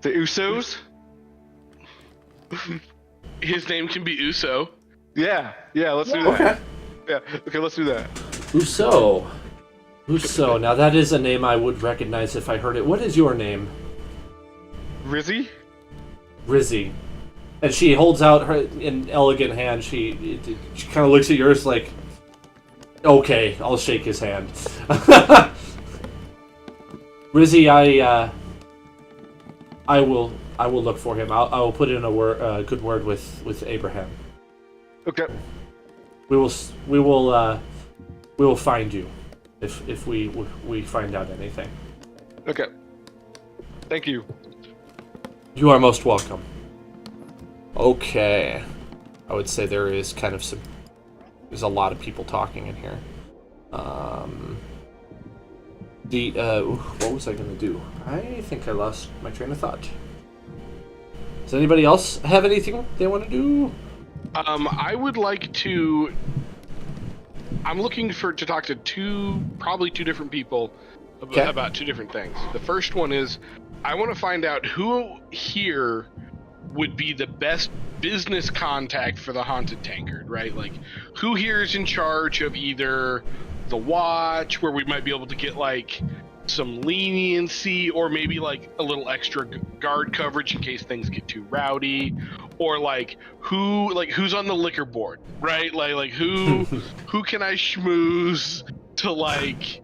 The Usos? His name can be Uso. Yeah, let's do that. Okay. Yeah, okay, let's do that. Uso. Uso. Now that is a name I would recognize if I heard it. What is your name? Rizzy? Rizzy. And she holds out her an elegant hand. She kind of looks at yours like, okay, I'll shake his hand. Rizzy, I will look for him. I will put in a good word with Abraham. Okay. We will find you if we find out anything. Okay. Thank you. You are most welcome. Okay. I would say there is kind of there's a lot of people talking in here. What was I gonna do? I think I lost my train of thought. Does anybody else have anything they want to do? I would like to. I'm looking to talk to probably two different people about two different things. The first one is I want to find out who here would be the best business contact for the Haunted Tankard, right? Like, who here is in charge of either the watch, where we might be able to get like some leniency, or maybe like a little extra guard coverage in case things get too rowdy, or like who's on the liquor board, right? Like who can I schmooze to like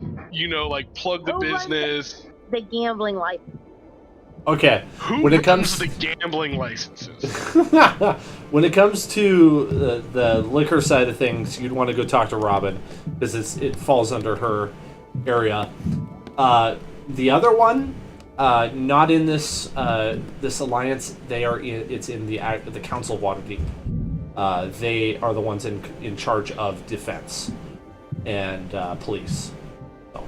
plug the business? The gambling license. Okay. Who When it comes runs the gambling licenses? when it comes to the liquor side of things, you'd want to go talk to Robin because it falls under her area. The other one, not in this this alliance. It's in the Council of Waterdeep. They are the ones in charge of defense and police. So.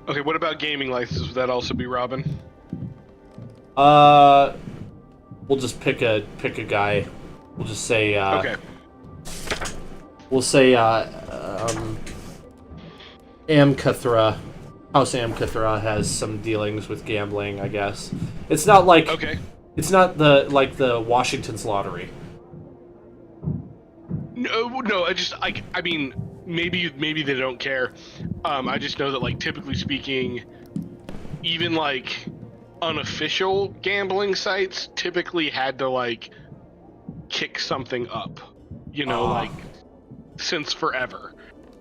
Okay, what about gaming licenses? Would that also be Robin? We'll just pick a guy. We'll just say Okay. We'll say Amcathra. House Amcathra has some dealings with gambling, I guess. It's not like it's not the Washington's lottery. No. I mean, maybe they don't care. I just know that, like, typically speaking, even like unofficial gambling sites typically had to like kick something up, like since forever.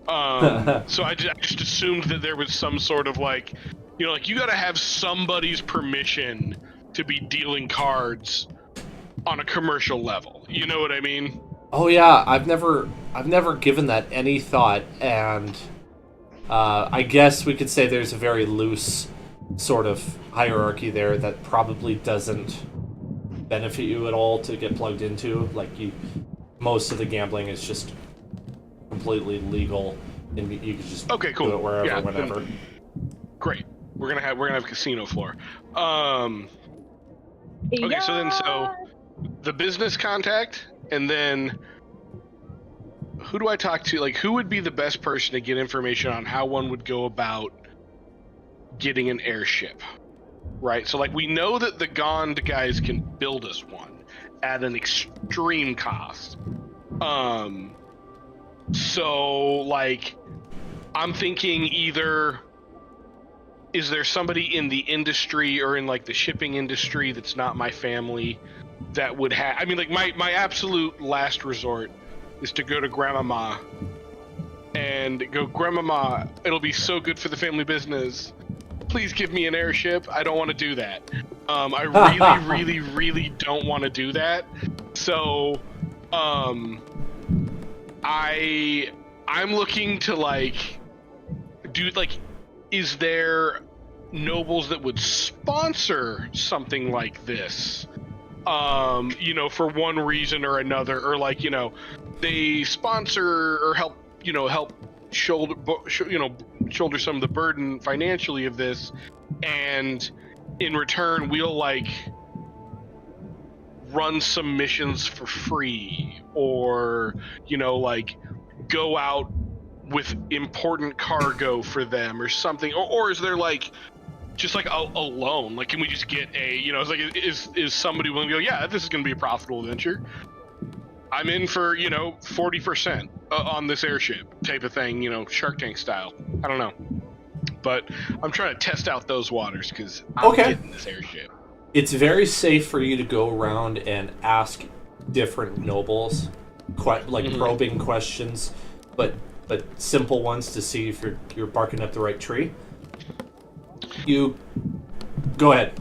So I just assumed that there was some sort of like, like you gotta have somebody's permission to be dealing cards on a commercial level. You know what I mean? Oh yeah, I've never given that any thought, and I guess we could say there's a very loose sort of hierarchy there that probably doesn't benefit you at all to get plugged into. Like, most of the gambling is just completely legal, and you can just cool. do it wherever, whenever. Great. We're gonna have casino floor. Okay, so the business contact, and then who do I talk to? Like, who would be the best person to get information on how one would go about getting an airship, right? So, like, we know that the Gond guys can build us one at an extreme cost. So, like, I'm thinking either is there somebody in the industry or in, like, the shipping industry that's not my family that would have... I mean, like, my absolute last resort is to go to Grandmama and go, Grandmama, it'll be so good for the family business. Please give me an airship. I don't want to do that. I really don't want to do that. So, I'm looking to, like, is there nobles that would sponsor something like this? For one reason or another, or like, they sponsor or help shoulder some of the burden financially of this, and in return we'll like run some missions for free, or like go out with important cargo for them or something, or is there like just like a loan? Like, can we just get a, it's like, is somebody willing to go, yeah, this is going to be a profitable venture. I'm in for, 40% on this airship type of thing, Shark Tank style. I don't know. But I'm trying to test out those waters because I'm getting this airship. It's very safe for you to go around and ask different nobles, probing questions, but simple ones to see if you're barking up the right tree. You go ahead.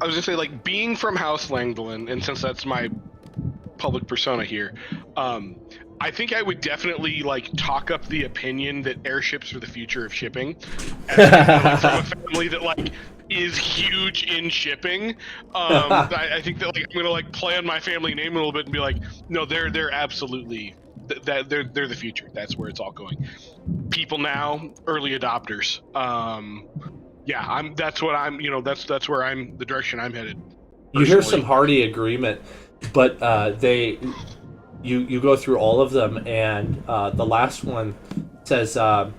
I was gonna say, like, being from House Langdon, and since that's my public persona here, I think I would definitely like talk up the opinion that airships are the future of shipping. And from a family that like is huge in shipping, I think that like I'm gonna like play on my family name a little bit and be like, no, they're absolutely they're the future. That's where it's all going. People now, early adopters. That's where I'm the direction I'm headed. Personally. You hear some hearty agreement, but you go through all of them, and the last one says, "Well,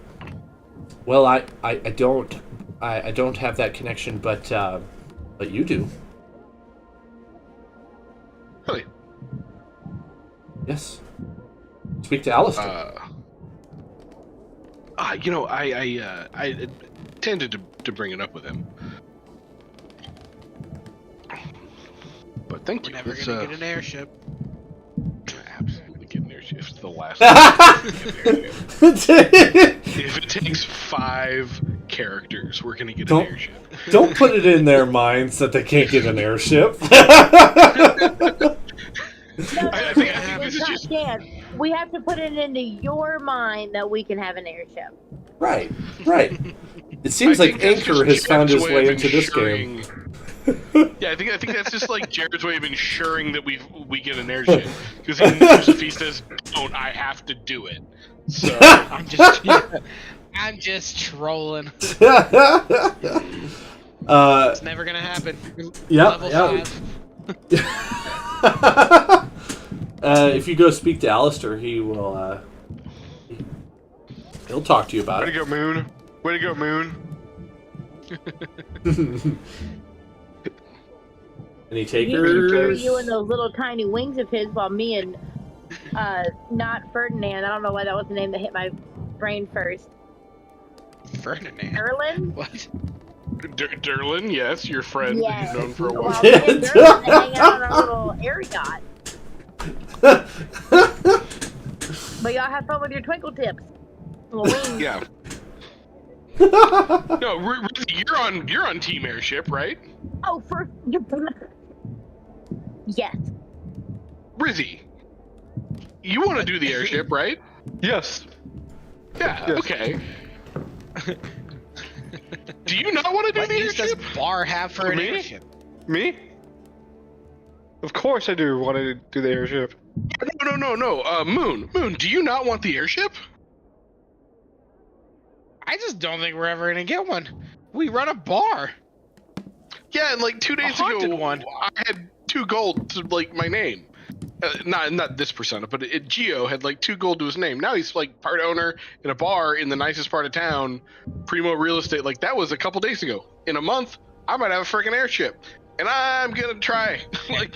I don't have that connection, but you do." Really? Yes. Speak to Alistair. I tended to bring it up with him, but thank you. We're never gonna get an airship. Absolutely get an airship. It's the last one. If it takes 5 characters, we're gonna get an airship. Don't put it in their minds that they can't get an airship. I think this is just... We have to put it into your mind that we can have an airship. Right. It seems like Anchor has found his way into this game. Yeah, I think that's just like Jared's way of ensuring that we get an airship. Because he knows if he says don't, I have to do it. So I'm just trolling. It's never gonna happen. Level 5. If you go speak to Alistair, he will. He'll talk to you about it. Way to go, Moon! Way to go, Moon! Any takers? You and those little tiny wings of his, while me and not Ferdinand. I don't know why that was the name that hit my brain first. Ferdinand. Erlin? What? Derlin, yes, your friend that you've known for a while. Well, me and Derlin hang out on our little air yacht. But y'all have fun with your twinkle tips. Little wings. Yeah. No, you're on Team Airship, right? Oh, yes. Rizzy, you want to do the airship, right? Yes. Yeah. Yes. Okay. Do you not want to do the airship? Does Bar have for an airship? Me? Of course I do want to do the airship. No. Moon, do you not want the airship? I just don't think we're ever gonna get one. We run a bar. Yeah, and like 2 days ago, one. I had 2 gold to like my name. Not this persona, but Geo had like 2 gold to his name. Now he's like part owner in a bar in the nicest part of town, primo real estate. Like that was a couple days ago. In a month, I might have a freaking airship, and I'm gonna try. Like,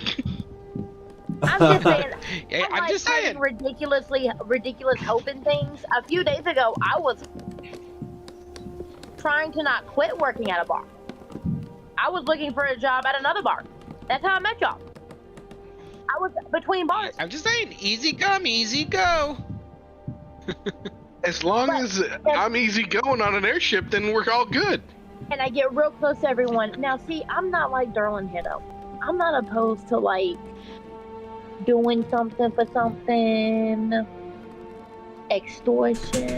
I'm just saying. I'm just saying. Ridiculous hoping things. A few days ago, I was trying to not quit working at a bar. I was looking for a job at another bar. That's how I met y'all. I was between bars. I'm just saying, easy come, easy go. As long as I'm easy going on an airship, then we're all good. And I get real close to everyone. Now, see, I'm not like Derlin Hiddo. I'm not opposed to like doing something for something. Extortion.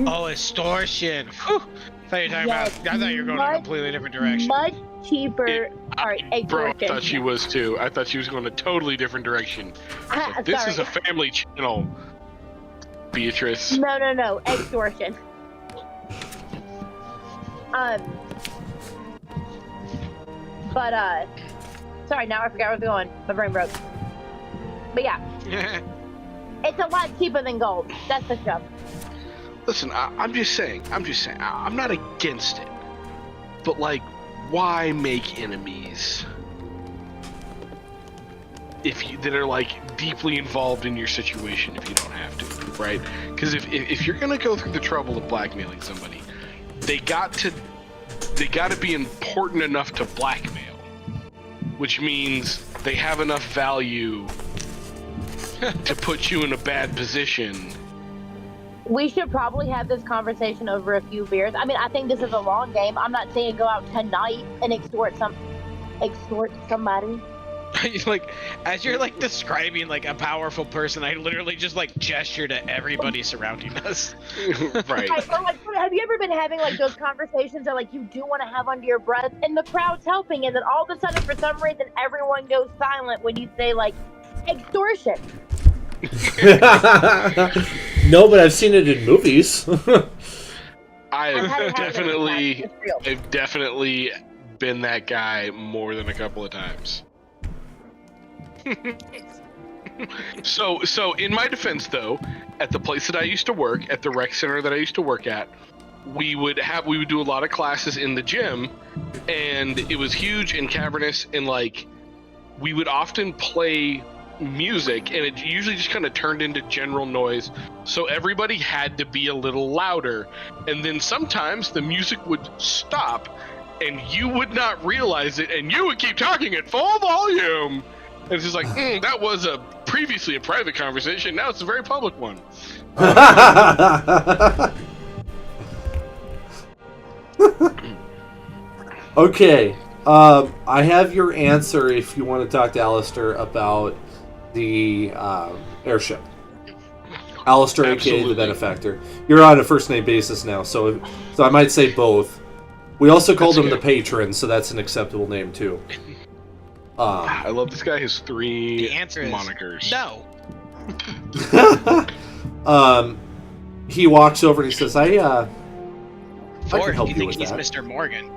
Oh, extortion. Whew. I thought you were going in a completely different direction. Much cheaper. Alright, extortion. Bro, I thought she was too. I thought she was going a totally different direction. Like, this is a family channel, Beatrice. No. Extortion. But, sorry, now I forgot where I was going. My brain broke. But yeah. It's a lot cheaper than gold. That's the stuff. Listen, I'm just saying. I'm not against it. But, like, why make enemies that are, like, deeply involved in your situation if you don't have to, right? Because if you're going to go through the trouble of blackmailing somebody, they got to be important enough to blackmail, which means they have enough value to put you in a bad position. We should probably have this conversation over a few beers. I mean, I think this is a long game. I'm not saying go out tonight and extort somebody. Like, as you're like describing like a powerful person, I literally just like gesture to everybody surrounding us. Right. Or like, have you ever been having like those conversations that like you do want to have under your breath, and the crowd's helping, and then all of a sudden, for some reason, everyone goes silent when you say like extortion. No, but I've seen it in movies. I've definitely been that guy more than a couple of times. So in my defense, though, at the place that I used to work, at the rec center that I used to work at, we would do a lot of classes in the gym, and it was huge and cavernous, and like we would often play music, and it usually just kind of turned into general noise, so everybody had to be a little louder, and then sometimes the music would stop and you would not realize it, and you would keep talking at full volume. And it's just like, that was previously a private conversation, now it's a very public one. Okay, I have your answer if you want to talk to Alistair about the airship. Alistair, aka the benefactor. You're on a first name basis now, so I might say both. We also called him the patron, so that's an acceptable name too. I love this guy has 3 The answer is monikers. no. He walks over and he says, I Or can help you you think with he's that. Mr. Morgan?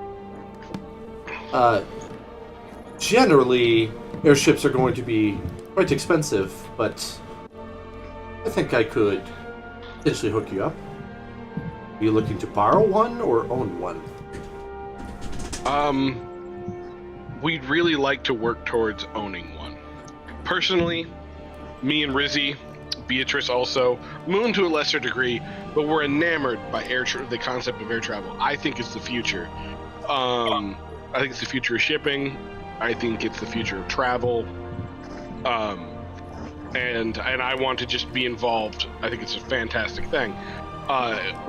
Generally, airships are going to be quite expensive, but I think I could potentially hook you up. Are you looking to borrow one or own one? We'd really like to work towards owning one. Personally, me and Rizzy, Beatrice also, Moon to a lesser degree, but we're enamored by the concept of air travel. I think it's the future. I think it's the future of shipping. I think it's the future of travel. And I want to just be involved. I think it's a fantastic thing.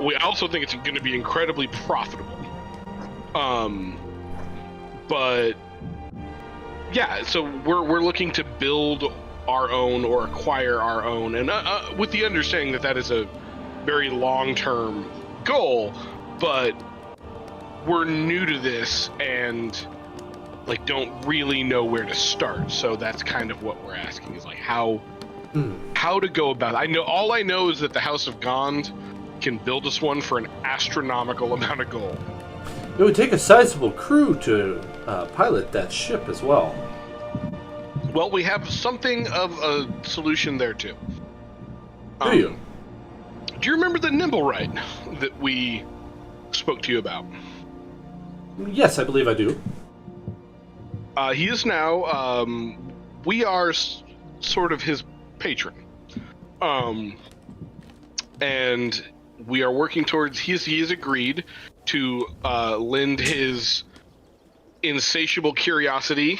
We also think it's going to be incredibly profitable. But yeah, so we're looking to build our own or acquire our own, and with the understanding that is a very long-term goal, but we're new to this and like don't really know where to start. So that's kind of what we're asking, is like how to go about it. All I know is that the House of Gond can build us one for an astronomical amount of gold. It would take a sizable crew to pilot that ship as well. Well, we have something of a solution there too. Do you? Do you remember the Nimblewright that we spoke to you about? Yes, I believe I do. He is now, we are sort of his patron. And we are working towards, he has agreed to lend his insatiable curiosity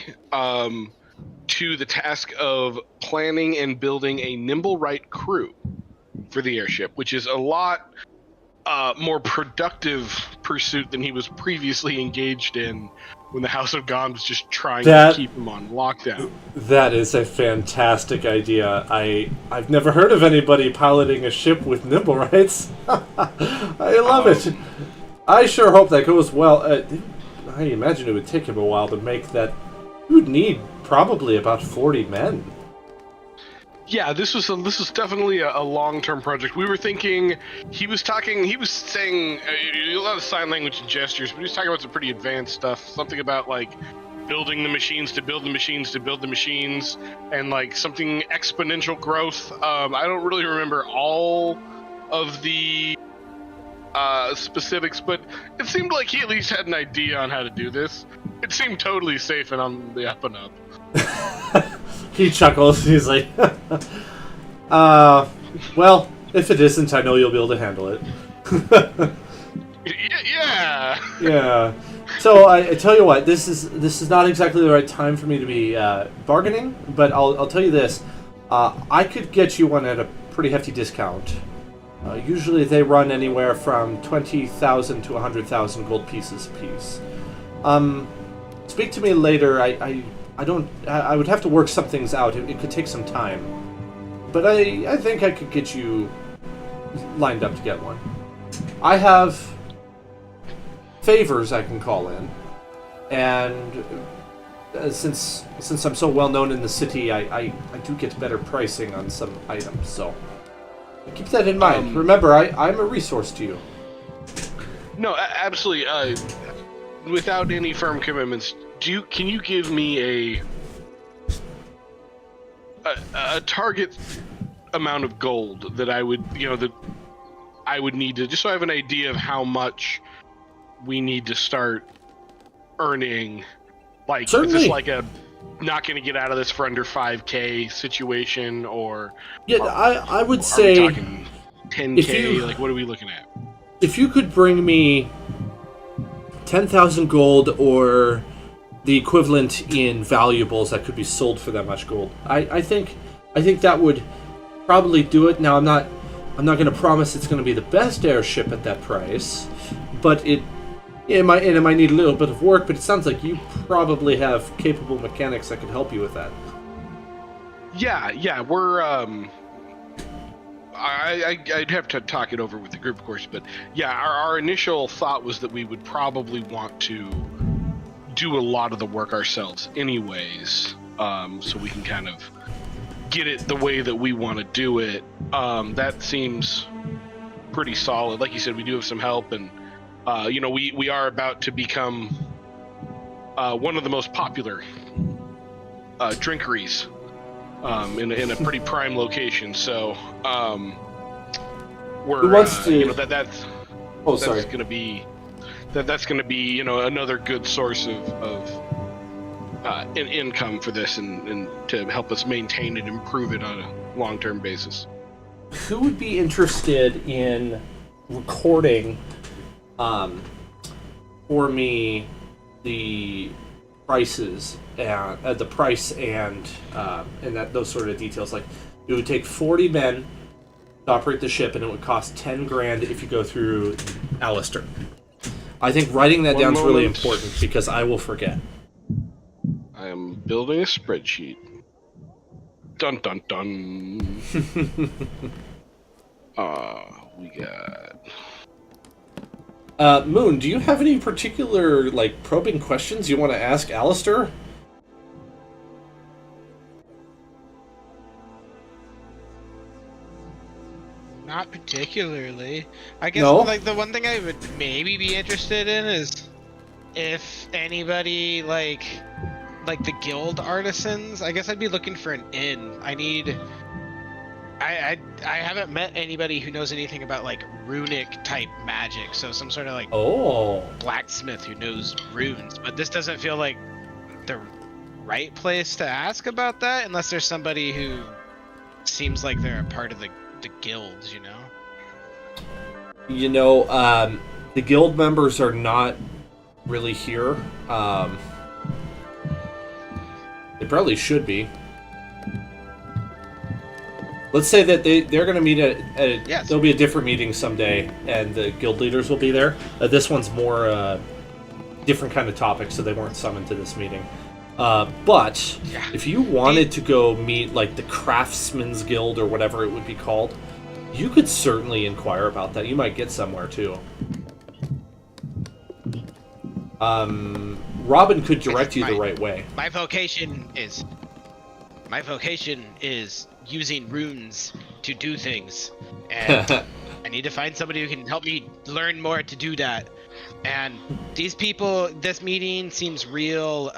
to the task of planning and building a Nimblewright crew for the airship, which is a lot more productive pursuit than he was previously engaged in when the House of Gond was just trying to keep him on lockdown. That is a fantastic idea. I've never heard of anybody piloting a ship with Nimblewrights. I love it. I sure hope that goes well. I imagine it would take him a while to make that. You would need probably about 40 men. Yeah, this was definitely a long-term project. We were thinking, he was saying a lot of sign language and gestures, but he was talking about some pretty advanced stuff. Something about like building the machines to build the machines to build the machines, and like something exponential growth. I don't really remember all of the specifics, but it seemed like he at least had an idea on how to do this. It seemed totally safe and on the up and up. He chuckles. He's like, well, if it isn't, I know you'll be able to handle it. Yeah. Yeah. So I tell you what, this is not exactly the right time for me to be bargaining, but I'll tell you this: I could get you one at a pretty hefty discount. Usually they run anywhere from 20,000 to 100,000 gold pieces a piece. Speak to me later. I would have to work some things out. It could take some time, but I think I could get you lined up to get one. I have favors I can call in, and since I'm so well known in the city, I do get better pricing on some items. So keep that in mind. Remember, I'm a resource to you. No, absolutely. Without any firm commitments, can you give me a target amount of gold that I would need to, just so I have an idea of how much we need to start earning? Like, Certainly. is this like a not going to get out of this for under 5K situation, or Yeah, I would are say we talking 10K? Like, what are we looking at? if you could bring me 10,000 gold or the equivalent in valuables that could be sold for that much gold, I think that would probably do it. Now I'm not going to promise it's going to be the best airship at that price, but it might need a little bit of work. But it sounds like you probably have capable mechanics that could help you with that. Yeah, we're I'd have to talk it over with the group, of course, but yeah, our initial thought was that we would probably want to do a lot of the work ourselves anyways, so we can kind of get it the way that we want to do it. That seems pretty solid. Like you said, we do have some help, and we are about to become one of the most popular drinkeries in a pretty prime location. So we're Who wants to? that's Sorry. going to be another good source of income for this, and to help us maintain and improve it on a long-term basis. Who would be interested in recording for me the prices and the price and those sort of details? Like, it would take 40 men to operate the ship, and it would cost 10 grand if you go through Alistair. I think writing that down is really important, because I will forget. I am building a spreadsheet. Dun dun dun. We got... Moon, do you have any particular, probing questions you want to ask Alistair? Not particularly. I guess No? the one thing I would maybe be interested in is if anybody like the guild artisans. I guess I'd be looking for an inn. I haven't met anybody who knows anything about runic type magic, so some sort of blacksmith who knows runes. But this doesn't feel like the right place to ask about that, unless there's somebody who seems like they're a part of the guilds, The guild members are not really here. They probably should be. Let's say that they're going to meet Yes. There'll be a different meeting someday, and the guild leaders will be there. This one's more different kind of topic, so they weren't summoned to this meeting. But Yeah. if you wanted to go meet the Craftsman's Guild or whatever it would be called, you could certainly inquire about that. You might get somewhere too. Robin could direct you the right way. My vocation is using runes to do things, and I need to find somebody who can help me learn more to do that. And these people, this meeting seems real.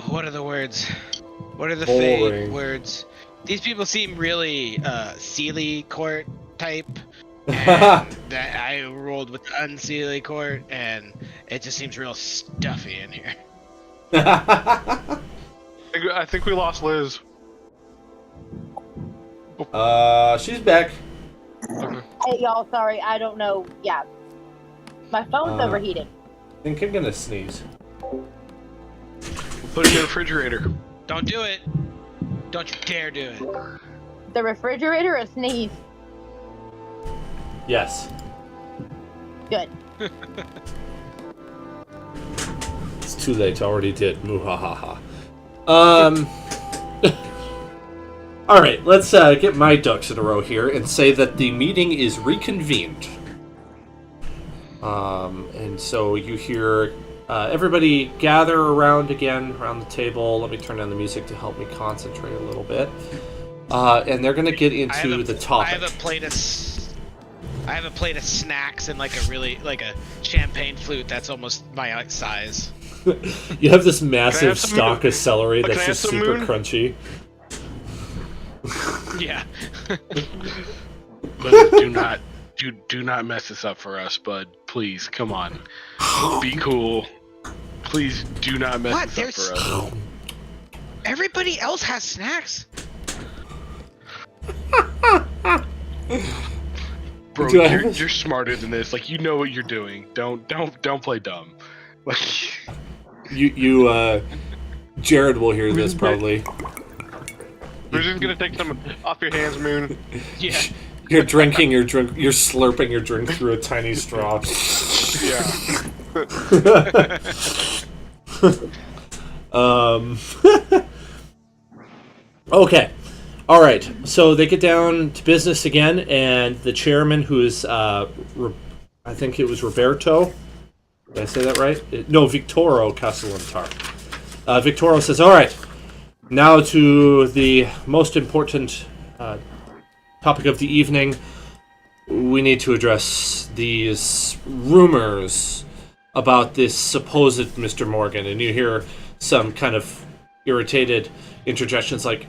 What are the words? What are the fake words? These people seem really Sealy Court type, and that I rolled with the unseelie court, and it just seems real stuffy in here. I think we lost Liz. She's back. Hey, y'all, sorry, I don't know. Yeah. My phone's overheating. I think I'm gonna sneeze. Put it in the refrigerator. Don't do it. Don't you dare do it. The refrigerator or sneeze? Yes. Good. It's too late. I already did. Muhahaha. All right. Let's get my ducks in a row here and say that the meeting is reconvened. And so you hear everybody gather around again around the table. Let me turn down the music to help me concentrate a little bit. And they're going to get into the topic. I have a plate of snacks and like a champagne flute that's almost my size. You have this massive some stalk of celery Can I that's have just some super moon? crunchy. Yeah. But do not mess this up for us, bud. Please, come on. Be cool. Please do not mess this up for us. Everybody else has snacks. Bro, Do I have you're smarter than this. Like, you know what you're doing. Don't play dumb. Like, Jared will hear this probably. We're just gonna take some off your hands, Moon. Yeah. You're drinking your drink. You're slurping your drink through a tiny straw. yeah. Okay. All right. So they get down to business again, and the chairman, who is, I think it was Roberto. Did I say that right? No, Victoro Castellantar. Victoro says, "All right. Now to the most important topic of the evening. We need to address these rumors about this supposed Mr. Morgan." And you hear some kind of irritated interjections like,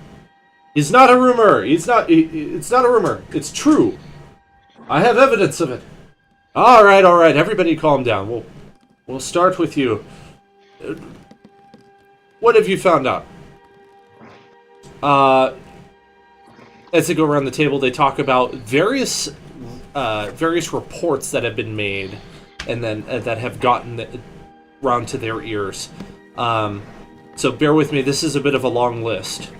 "It's not a rumor. It's not a rumor. It's true. I have evidence of it." All right. Everybody calm down. We'll start with you. What have you found out? As they go around the table, they talk about various reports that have been made, and then that have gotten round to their ears. So bear with me. This is a bit of a long list.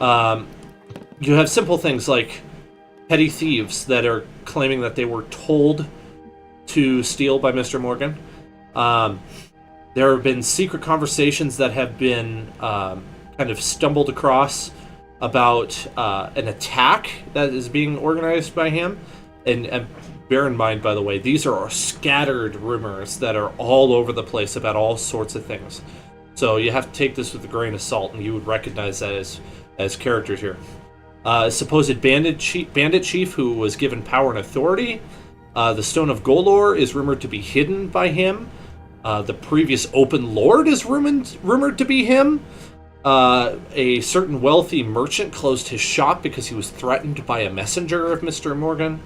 You have simple things like petty thieves that are claiming that they were told to steal by Mr. Morgan. There have been secret conversations that have been kind of stumbled across about an attack that is being organized by him. And bear in mind, by the way, these are scattered rumors that are all over the place about all sorts of things. So you have to take this with a grain of salt, and you would recognize that as characters here. A supposed bandit chief who was given power and authority. The Stone of Golor is rumored to be hidden by him. The previous Open Lord is rumored to be him. A certain wealthy merchant closed his shop because he was threatened by a messenger of Mr. Morgan.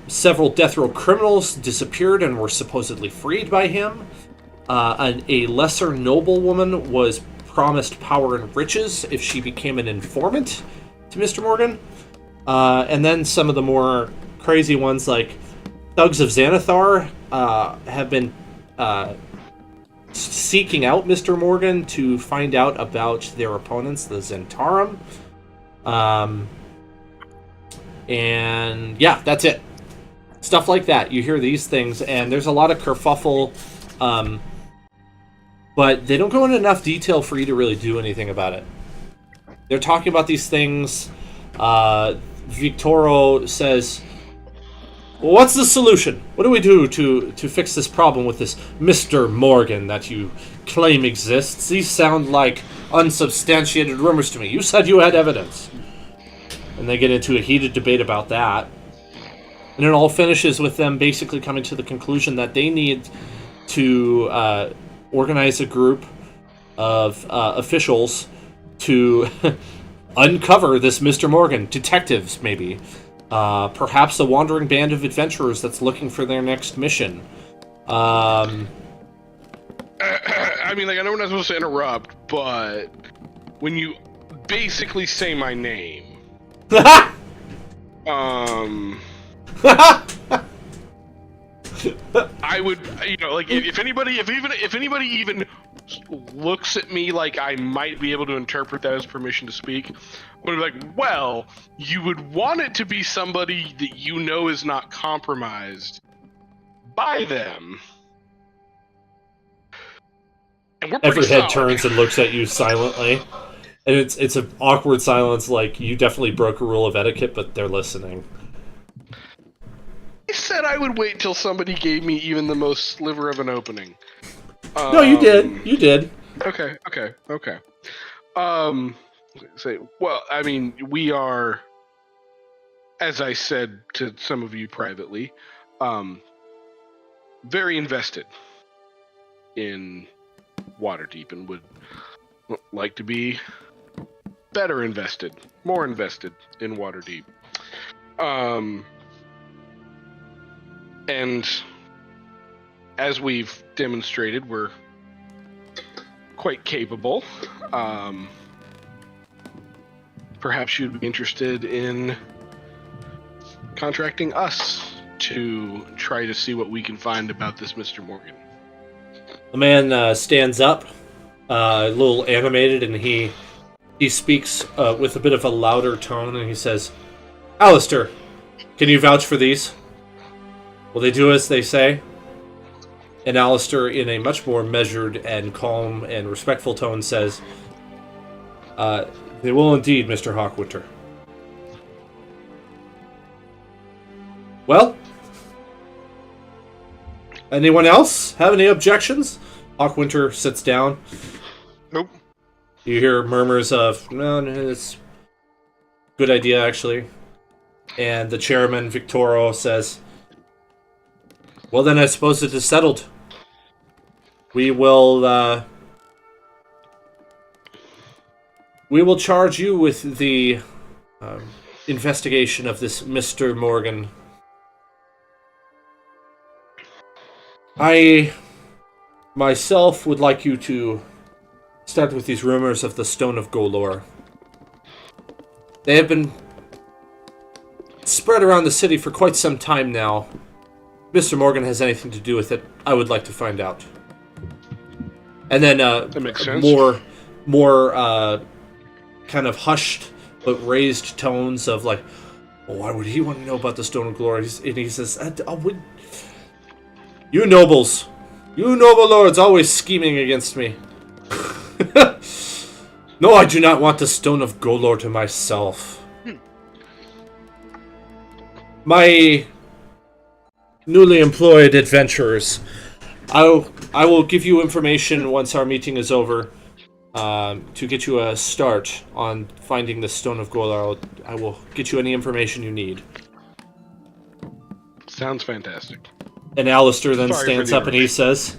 Several death row criminals disappeared and were supposedly freed by him. A lesser noblewoman was promised power and riches if she became an informant to Mr. Morgan. And then some of the more crazy ones, like thugs of Xanathar, have been seeking out Mr. Morgan to find out about their opponents, the Zentarum. And yeah, that's it. Stuff like that. You hear these things, and there's a lot of kerfuffle, but they don't go into enough detail for you to really do anything about it. They're talking about these things. Victoro says, "Well, what's the solution? What do we do to fix this problem with this Mr. Morgan that you claim exists? These sound like unsubstantiated rumors to me. You said you had evidence." And they get into a heated debate about that. And it all finishes with them basically coming to the conclusion that they need to organize a group of officials to uncover this Mr. Morgan. Detectives, maybe. Perhaps a wandering band of adventurers that's looking for their next mission. I mean, like, I know we're not supposed to interrupt, but when you basically say my name, I would, like, if anybody even looks at me like I might be able to interpret that as permission to speak, I would be like, well, you would want it to be somebody that you know is not compromised by them. And we're pretty Every head solid. turns and looks at you silently. And it's an awkward silence, like, you definitely broke a rule of etiquette, but they're listening. I said I would wait till somebody gave me even the most sliver of an opening. No, you did. You did. Okay. Well, I mean, we are, as I said to some of you privately, very invested in Waterdeep and would like to be better invested, more invested in Waterdeep. And as we've demonstrated, we're quite capable. Perhaps you'd be interested in contracting us to try to see what we can find about this Mr. Morgan. The man stands up, a little animated, and he speaks with a bit of a louder tone, and he says, "Alistair, can you vouch for these? Will they do as they say?" And Alistair, in a much more measured and calm and respectful tone, says, "They will indeed, Mr. Hawkwinter." Well, anyone else have any objections? Hawkwinter sits down. Nope. You hear murmurs of, no, it's a good idea, actually. And the chairman, Victoro, says, "Well, then I suppose it is settled. We will charge you with the investigation of this Mr. Morgan. I myself would like you to start with these rumors of the Stone of Golor. They have been spread around the city for quite some time now. Mr. Morgan has anything to do with it, I would like to find out." And then That makes sense. more kind of hushed but raised tones of like, "Well, why would he want to know about the Stone of Glory?" And he says, "You nobles, you noble lords, always scheming against me. No, I do not want the Stone of Golor to myself. My newly employed adventurers, I will give you information once our meeting is over to get you a start on finding the Stone of Golor. I will get you any information you need." Sounds fantastic. And Alistair then Sorry for stands the up and he says,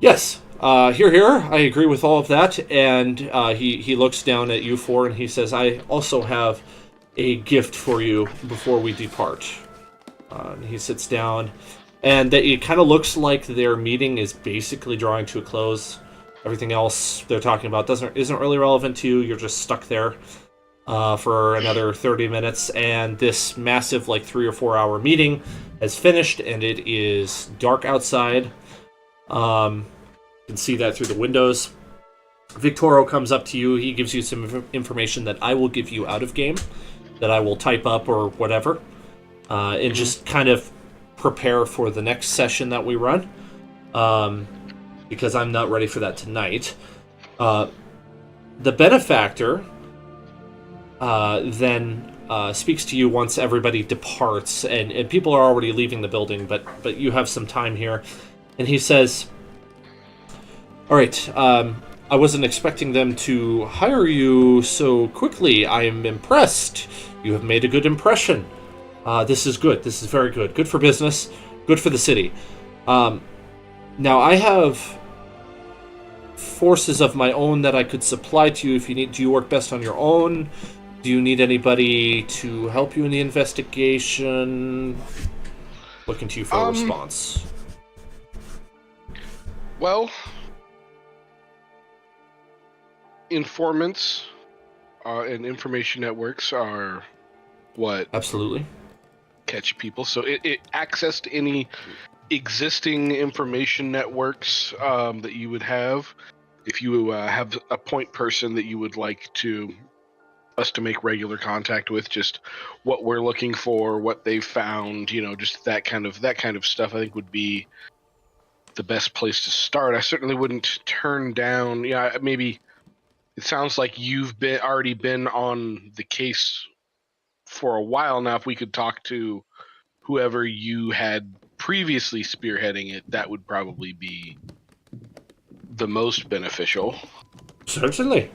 "Yes, here, I agree with all of that." And he looks down at you four and he says, "I also have a gift for you before we depart." He sits down, and it kind of looks like their meeting is basically drawing to a close. Everything else they're talking about isn't really relevant to you. You're just stuck there for another 30 minutes, and this massive, 3 or 4 hour meeting has finished, and it is dark outside. You can see that through the windows. Victoro comes up to you. He gives you some information that I will give you out of game, that I will type up or whatever, and just kind of prepare for the next session that we run, because I'm not ready for that tonight. The benefactor then speaks to you once everybody departs, and people are already leaving the building, but you have some time here. And he says, "All right, I wasn't expecting them to hire you so quickly. I am impressed. You have made a good impression. This is good. This is very good. Good for business. Good for the city. Now, I have forces of my own that I could supply to you if you need. Do you work best on your own? Do you need anybody to help you in the investigation? Looking to you for a response. Well, informants and information networks are what Absolutely. catch people. So it access to any existing information networks that you would have. If you have a point person that you would like us to make regular contact with, just what we're looking for, what they've found, just that kind of stuff, I think would be the best place to start. I certainly wouldn't turn down. Yeah, maybe it sounds like you've already been on the case for a while now. If we could talk to whoever you had previously spearheading it, that would probably be the most beneficial. Certainly.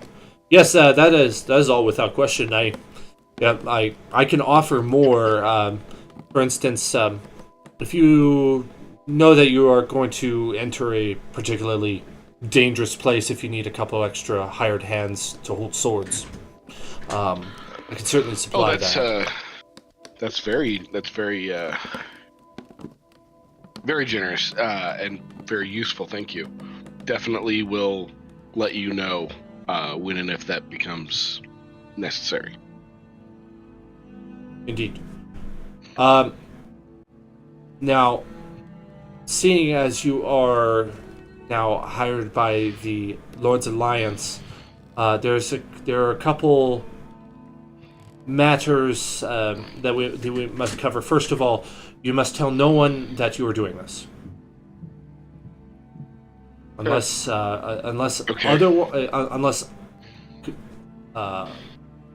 Yes, that is all without question. I can offer more. For instance, if you know that you are going to enter a particularly dangerous place, if you need a couple extra hired hands to hold swords, I can certainly supply that. That's very very generous and very useful. Thank you. Definitely will let you know when and if that becomes necessary. Indeed. Now, seeing as you are now hired by the Lord's Alliance, there are a couple matters that we must cover. First of all, you must tell no one that you are doing this, unless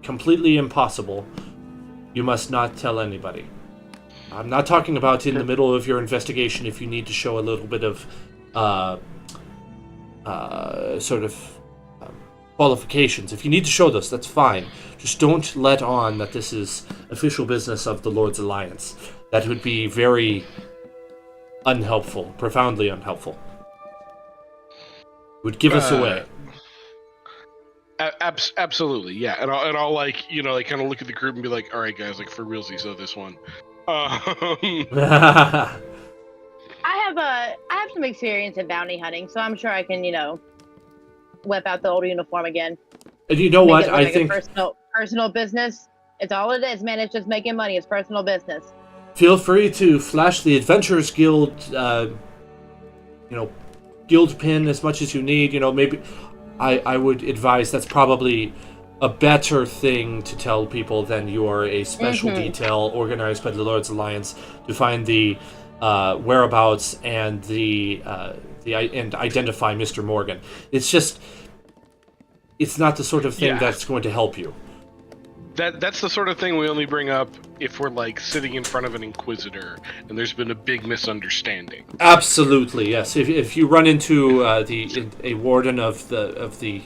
completely impossible. You must not tell anybody. I'm not talking about in the middle of your investigation if you need to show a little bit of qualifications. If you need to show those, that's fine. Just don't let on that this is official business of the Lord's Alliance. That would be very unhelpful, profoundly unhelpful. It would give us away. Absolutely, yeah. And I'll like kind of look at the group and be like, all right, guys, like for realsies, so this one. I have some experience in bounty hunting, so I'm sure I can, whip out the old uniform again. And you know what? I think personal business. It's all it is, man. It's just making money. It's personal business. Feel free to flash the Adventurers Guild, guild pin as much as you need. Maybe I would advise that's probably a better thing to tell people than you are a special detail organized by the Lord's Alliance to find the whereabouts and and identify Mr. Morgan. It's not the sort of thing that's going to help you. That's the sort of thing we only bring up if we're like sitting in front of an inquisitor and there's been a big misunderstanding. Absolutely, yes. If you run into a warden of the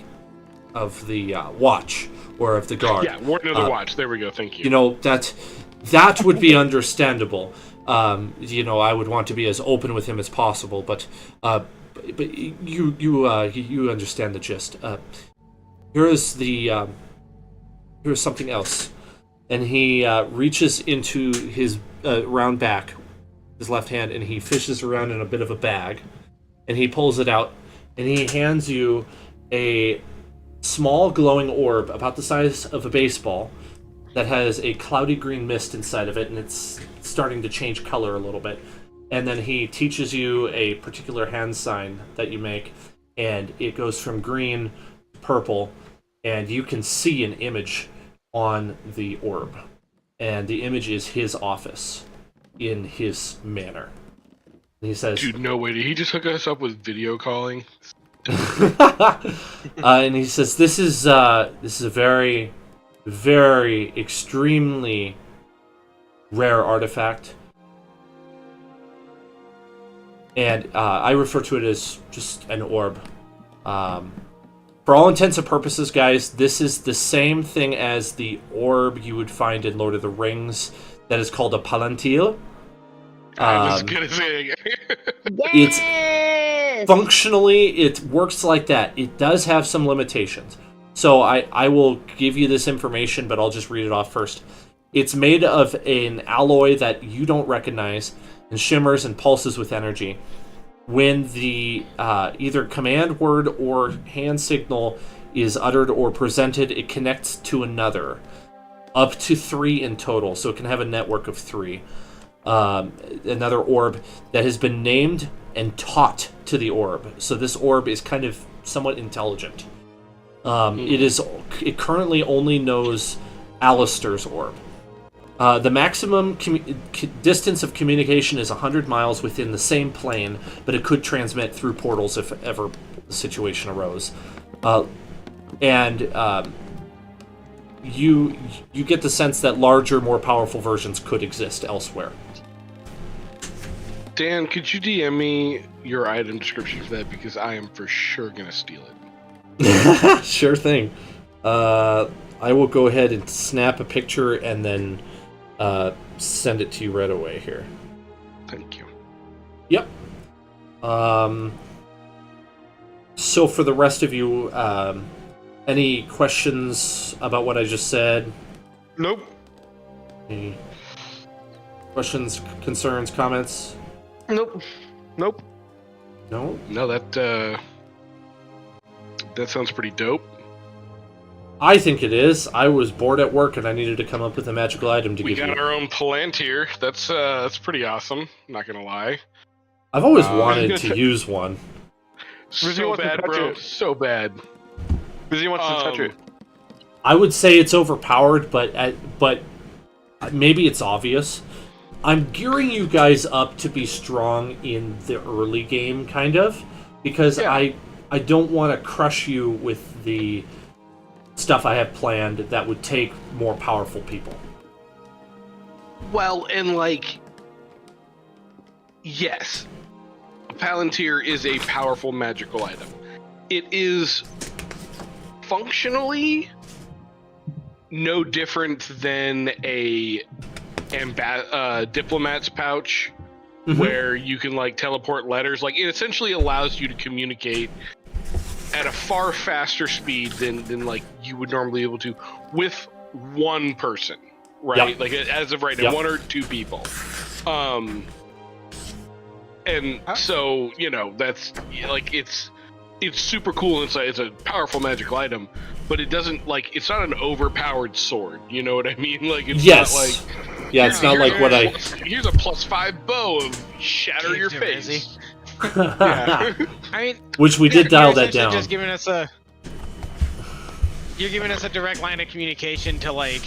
watch or of the guard, yeah, warden of the watch. There we go. Thank you. That would be understandable. I would want to be as open with him as possible, but you understand the gist. Here's something else, and he reaches into his round back, his left hand, and he fishes around in a bit of a bag, and he pulls it out, and he hands you a small glowing orb about the size of a baseball that has a cloudy green mist inside of it, and it's starting to change color a little bit. And then he teaches you a particular hand sign that you make, and it goes from green to purple, and you can see an image on the orb. And the image is his office in his manor. And he says, "Dude, no way! Did he just hook us up with video calling?" And he says, "This is a very, very extremely rare artifact, and I refer to it as just an orb. For all intents and purposes, guys, this is the same thing as the orb you would find in Lord of the Rings that is called a palantir. I was gonna say Yes! Functionally, it works like that. It does have some limitations. So I will give you this information, but I'll just read it off first. It's made of an alloy that you don't recognize and shimmers and pulses with energy. When the either command word or hand signal is uttered or presented, it connects to another. Up to 3 in total, so it can have a network of 3. Another orb that has been named and taught to the orb. So this orb is kind of somewhat intelligent. It currently only knows Alistair's orb. The maximum distance of communication is 100 miles within the same plane, but it could transmit through portals if ever the situation arose. You get the sense that larger, more powerful versions could exist elsewhere. Dan, could you DM me your item description for that? Because I am for sure going to steal it. Sure thing. I will go ahead and snap a picture and then send it to you right away here. Thank you. Yep. So for the rest of you, any questions about what I just said? Nope. Any questions, concerns, comments? Nope. Nope. No? No, that sounds pretty dope. I think it is. I was bored at work and I needed to come up with a magical item to We give got you. our own Palantir. That's pretty awesome. Not gonna lie. I've always wanted gonna to use one. Rizzy So wants to bad, touch bro. it. So bad. Rizzy wants to touch it. I would say it's overpowered, but maybe it's obvious. I'm gearing you guys up to be strong in the early game, kind of, because Yeah. I don't want to crush you with the stuff I have planned that would take more powerful people. Well, and like, yes, a Palantir is a powerful magical item. It is functionally no different than a diplomat's pouch, where you can like teleport letters. Like, it essentially allows you to communicate at a far faster speed than like you would normally be able to with one person, right? Yep. Like, as of right now, Yep. 1 or 2 people. And so, you know, that's like, it's super cool. It's a powerful magical item, but it doesn't, like, it's not an overpowered sword. You know what I mean? Like, it's Yes. not like, Yeah, it's not here's like what I... here's a +5 bow of shatter Give your to face. Rizzy. Yeah. I mean, Which we did dial you're that essentially down. Just giving us a. You're giving us a direct line of communication to like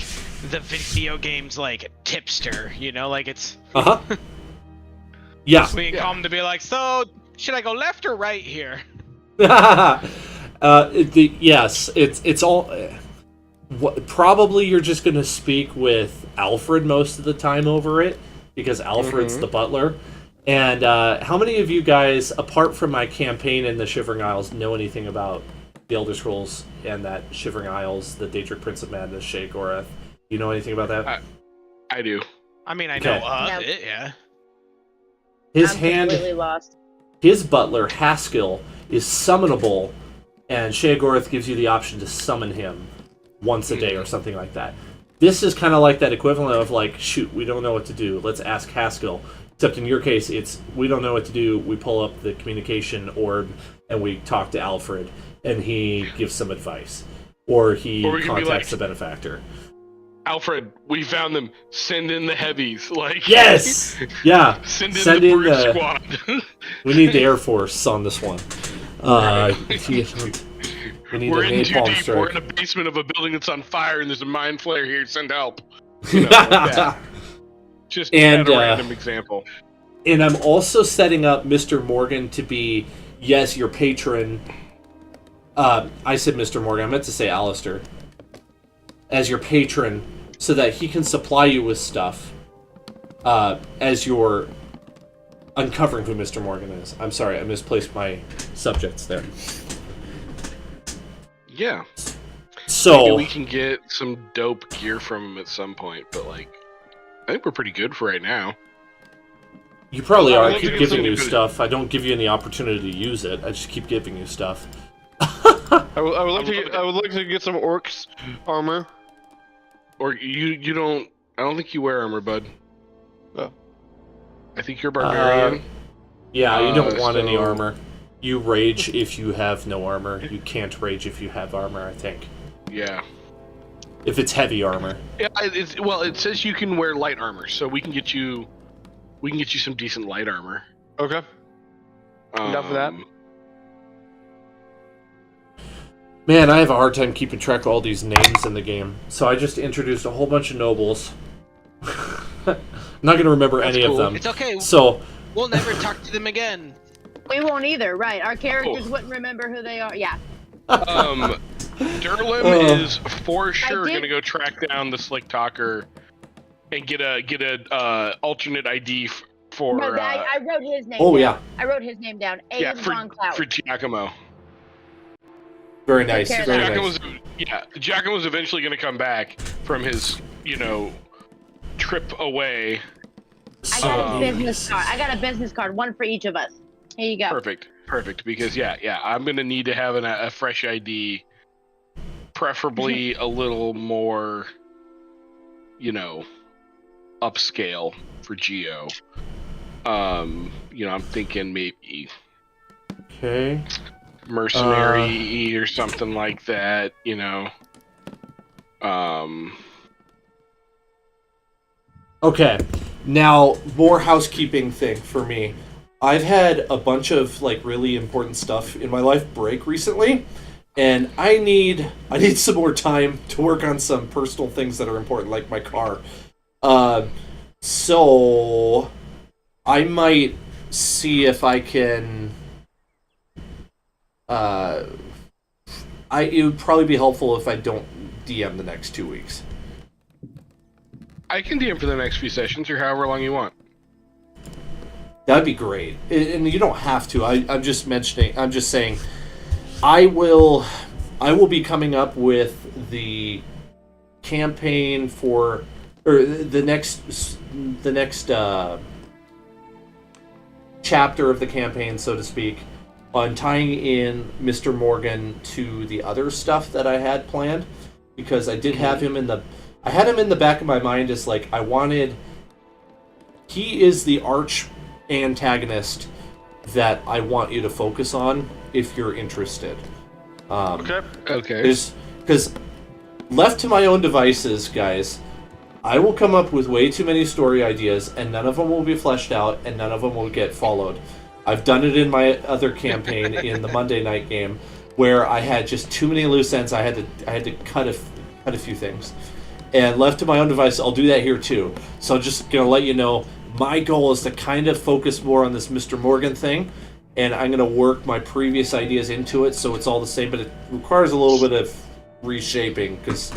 the video games like tipster, you know, like it's. Uh-huh. Yeah. We can call them to be like, so should I go left or right here? Yes, it's all... probably you're just going to speak with Alfred most of the time over it, because Alfred's the butler. And how many of you guys, apart from my campaign in the Shivering Isles, know anything about the Elder Scrolls and that Shivering Isles, the Daedric Prince of Madness, Sheogorath? You know anything about that? I do. I mean, I Okay. know of No. it, yeah. His I'm hand... completely lost. His butler, Haskell, is summonable, and Sheogorath gives you the option to summon him once a day or something like that. This is kind of like that equivalent of, like, shoot, we don't know what to do, let's ask Haskell. Except in your case, it's, we don't know what to do, we pull up the communication orb, and we talk to Alfred, and he gives some advice. Or he Or we can be contacts like, the benefactor. Alfred, we found them. Send in the heavies. Like, Yes! Yeah! Send in the brute squad. We need the Air Force on this one. We need We're a in too napalm deep. strike. We're in a basement of a building that's on fire, and there's a mind flare here. Send help. You know, like that. Just And, a random example. And I'm also setting up Mr. Morgan to be, yes, your patron. I said Mr. Morgan, I meant to say Alistair. As your patron, so that he can supply you with stuff as you're uncovering who Mr. Morgan is. I'm sorry, I misplaced my subjects there. Yeah. So, Maybe we can get some dope gear from him at some point, but, like, I think we're pretty good for right now. you probably are. I Well, keep it's giving something you good. stuff. I don't give you any opportunity to use it. I just keep giving you stuff. I would like to get some orcs armor. Or you don't. I don't think you wear armor, bud. Oh. I think you're barbarian. Yeah, you don't want any so- armor. You rage if you have no armor. You can't rage if you have armor, I think. Yeah. If it's heavy armor. Yeah. It says you can wear light armor, so we can get you. We can get you some decent light armor. Okay. Enough of that. Man, I have a hard time keeping track of all these names in the game. So I just introduced a whole bunch of nobles. I'm not going to remember any cool. of them. It's okay. So We'll never talk to them again. We won't either, right? Our characters Cool. wouldn't remember who they are. Yeah. Durlam is for sure did- gonna go track down the slick talker and get a alternate ID for. No, I wrote his name. Oh, down. yeah. I wrote his name down. yeah, Aiden Von Cloud. for Giacomo. very nice. care of Very that. nice. Giacomo's eventually gonna come back from his trip away. I got a So- business card. I got a business card, one for each of us. Here you go. Perfect. Because I'm gonna need to have a fresh ID, preferably a little more, upscale for Geo. I'm thinking maybe Okay. mercenary or something like that. Okay. Now, more housekeeping thing for me. I've had a bunch of really important stuff in my life break recently, and I need some more time to work on some personal things that are important, like my car. So I might see if I can. It would probably be helpful if I don't DM the next 2 weeks. I can DM for the next few sessions or however long you want. That'd be great, and you don't have to. I'm just mentioning. I'm just saying. I will be coming up with the campaign for, or the next chapter of the campaign, so to speak, on tying in Mr. Morgan to the other stuff that I had planned, because I did have him in the. I had him in the back of my mind as I wanted. He is the arch antagonist that I want you to focus on if you're interested. Okay. Because left to my own devices, guys, I will come up with way too many story ideas, and none of them will be fleshed out, and none of them will get followed. I've done it in my other campaign in the Monday night game, where I had just too many loose ends. I had to cut a few things. And left to my own device, I'll do that here too. So I'm just gonna let you know, my goal is to kind of focus more on this Mr. Morgan thing, and I'm gonna work my previous ideas into it so it's all the same, but it requires a little bit of reshaping because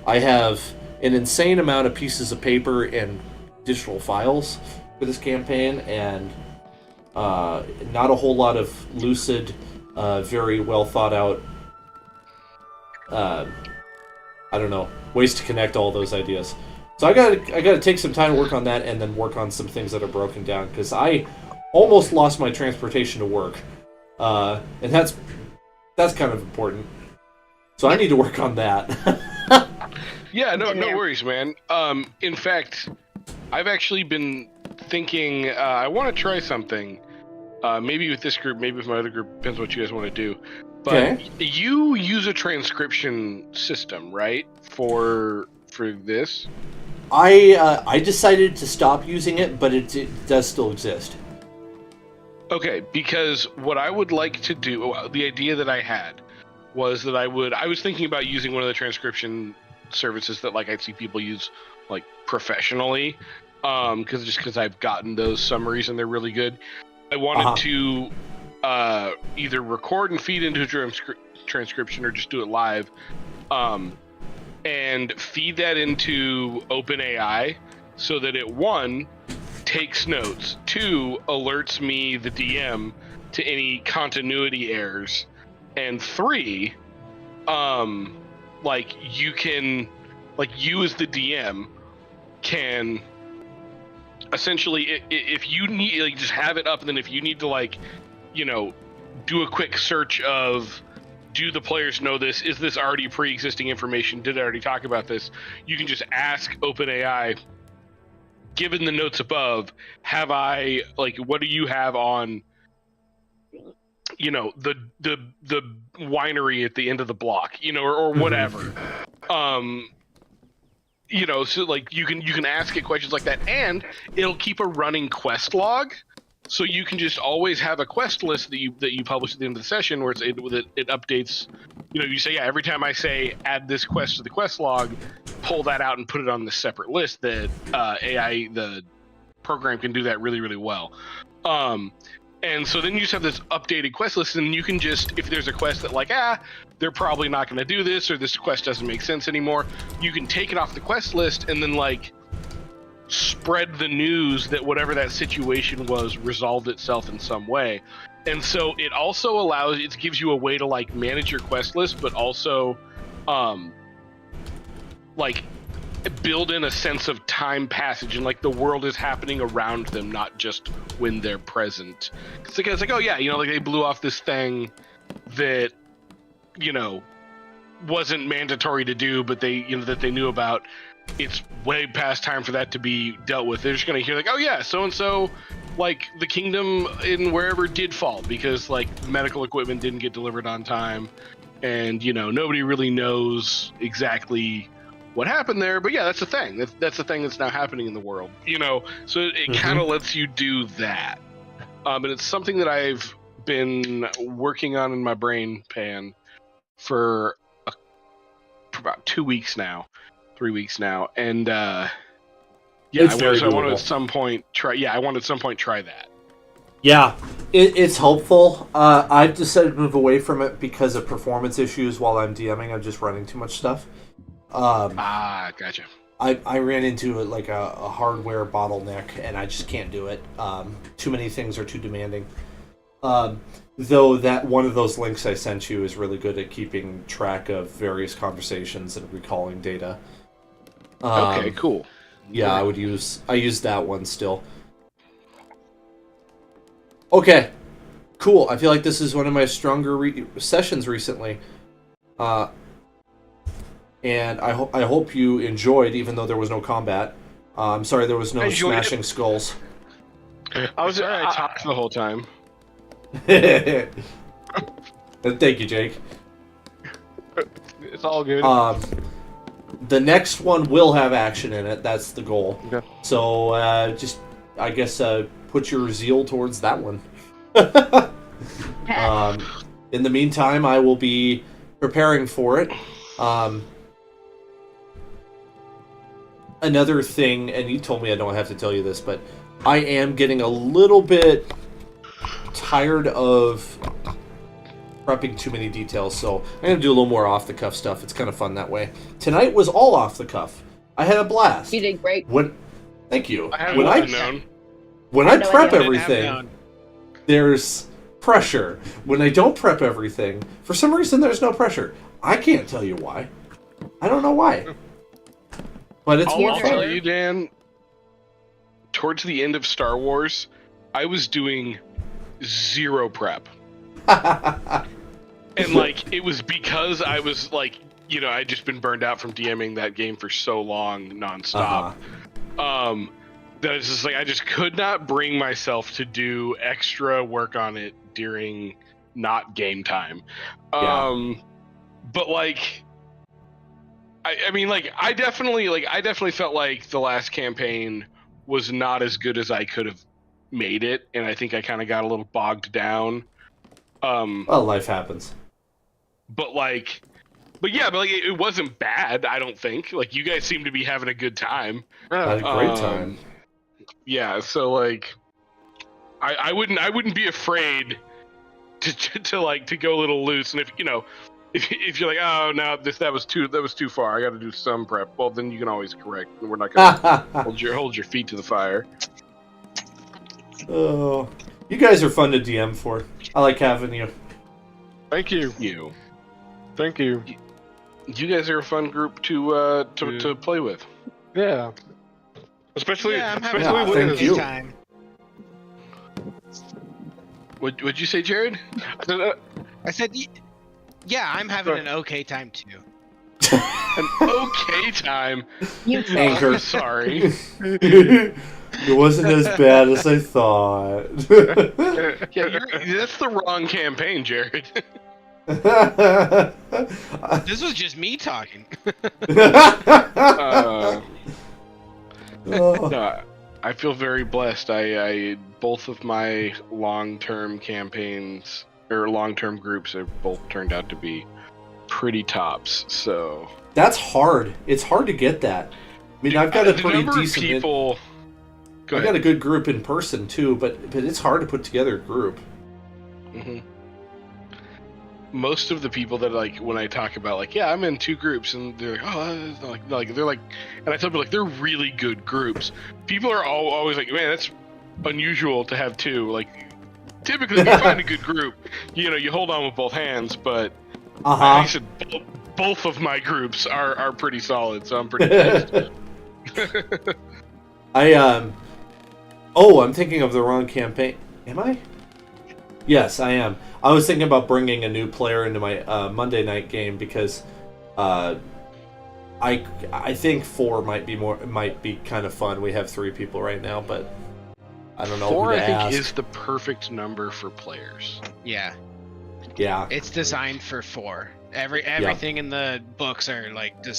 I have an insane amount of pieces of paper and digital files for this campaign, and not a whole lot of lucid, very well thought out. I don't know, ways to connect all those ideas. So I gotta take some time to work on that, and then work on some things that are broken down, because I almost lost my transportation to work, and that's kind of important. So I need to work on that. Yeah, no Been there. worries, man. In fact, I've actually been thinking I want to try something. Maybe with this group, maybe with my other group, depends what you guys want to do. But Okay. you use a transcription system, right? For this? I decided to stop using it, but it does still exist. Okay, because what I would like to do, the idea that I had was that I was thinking about using one of the transcription services that I see people use professionally, because I've gotten those summaries and they're really good. I wanted to either record and feed into a transcription or just do it live, and feed that into OpenAI so that it, one, takes notes, two, alerts me, the DM, to any continuity errors, and three, you can, you as the DM can essentially, if you need, just have it up, and then if you need to, do a quick search of do the players know this? Is this already pre-existing information? Did I already talk about this? You can just ask OpenAI, given the notes above, have I, like, what do you have on, you know, the winery at the end of the block, you know, or whatever. You know, so like you can ask it questions like that, and it'll keep a running quest log. So you can just always have a quest list that you publish at the end of the session, where it updates. You know, you say, yeah, every time I say add this quest to the quest log, pull that out and put it on this separate list. That AI, the program, can do that really, really well. And so then you just have this updated quest list, and you can just, if there's a quest that like, they're probably not going to do this, or this quest doesn't make sense anymore, you can take it off the quest list and then like spread the news that whatever that situation was resolved itself in some way. And so it also it gives you a way to like manage your quest list, but also like build in a sense of time passage, and like the world is happening around them, not just when they're present. It's like, oh yeah, you know, like they blew off this thing that, you know, wasn't mandatory to do, but they, you know, that they knew about. It's way past time for that to be dealt with. They're just gonna hear like, oh yeah, so and so, like the kingdom in wherever did fall because like medical equipment didn't get delivered on time, and you know nobody really knows exactly what happened there. But yeah, that's the thing. That's the thing that's now happening in the world. You know, so it kind of lets you do that. And it's something that I've been working on in my brain pan for about 2 weeks now. 3 weeks now, and I want to at some point try. Yeah, I want to at some point try that. Yeah, it's hopeful. I've decided to move away from it because of performance issues while I'm DMing. I'm just running too much stuff. Gotcha. I ran into like a hardware bottleneck, and I just can't do it. Too many things are too demanding. Though that one of those links I sent you is really good at keeping track of various conversations and recalling data. Okay, cool. Yeah, I use that one still. Okay, cool. I feel like this is one of my stronger sessions recently. And I hope you enjoyed, even though there was no combat. I'm sorry there was no smashing skulls. I was I talked the whole time. Thank you, Jake. It's all good. The next one will have action in it. That's the goal. Okay. So just, I guess, put your zeal towards that one. In the meantime, I will be preparing for it. Another thing, and you told me I don't have to tell you this, but I am getting a little bit tired of prepping too many details, so I'm going to do a little more off-the-cuff stuff. It's kind of fun that way. Tonight was all off-the-cuff. I had a blast. You did great. Thank you. When I prep everything, there's pressure. When I don't prep everything, for some reason there's no pressure. I can't tell you why. I don't know why. But it's more fun. I'll tell you, Dan, towards the end of Star Wars, I was doing zero prep. And like it was because I was like, you know, I'd just been burned out from DMing that game for so long nonstop. That it's just like I just could not bring myself to do extra work on it during not game time. But like I mean like I definitely felt like the last campaign was not as good as I could have made it, and I think I kind of got a little bogged down. Well, life happens. But it wasn't bad, I don't think. Like, you guys seem to be having a good time. Had a great time. Yeah, so like, I wouldn't be afraid to go a little loose. And if you know, if you're like, oh no, that was too far, I got to do some prep. Well, then you can always correct. We're not gonna hold your feet to the fire. Oh, you guys are fun to DM for. I like having you. Thank you. Thank you. You guys are a fun group to play with. Yeah. Especially thank you. Time. What'd you say, Jared? I said, Yeah, I'm having an okay time too. An okay time. You Anchor. I'm sorry. It wasn't as bad as I thought. Yeah, that's the wrong campaign, Jared. This was just me talking. No, I feel very blessed. I both of my long-term campaigns or long-term groups have both turned out to be pretty tops. So That's hard. It's hard to get that. I mean, I've got a the pretty number of decent. people. Go I've ahead. got a good group in person too, but it's hard to put together a group. hmm Most of the people that like when I talk about like, yeah, I'm in 2 groups, and they're like, oh, they're like, and I tell people like they're really good groups. People are always like, man, that's unusual to have 2. Like, typically, if you find a good group, you hold on with both hands. But Uh I huh. said both of my groups are pretty solid, so I'm pretty pleased. Oh, I'm thinking of the wrong campaign. Am I? Yes, I am. I was thinking about bringing a new player into my Monday night game because I think 4 might be kind of fun. We have 3 people right now, but I don't know 4, who to I think, ask. is the perfect number for players. Yeah, Yeah. it's designed for 4. Everything in the books are like designed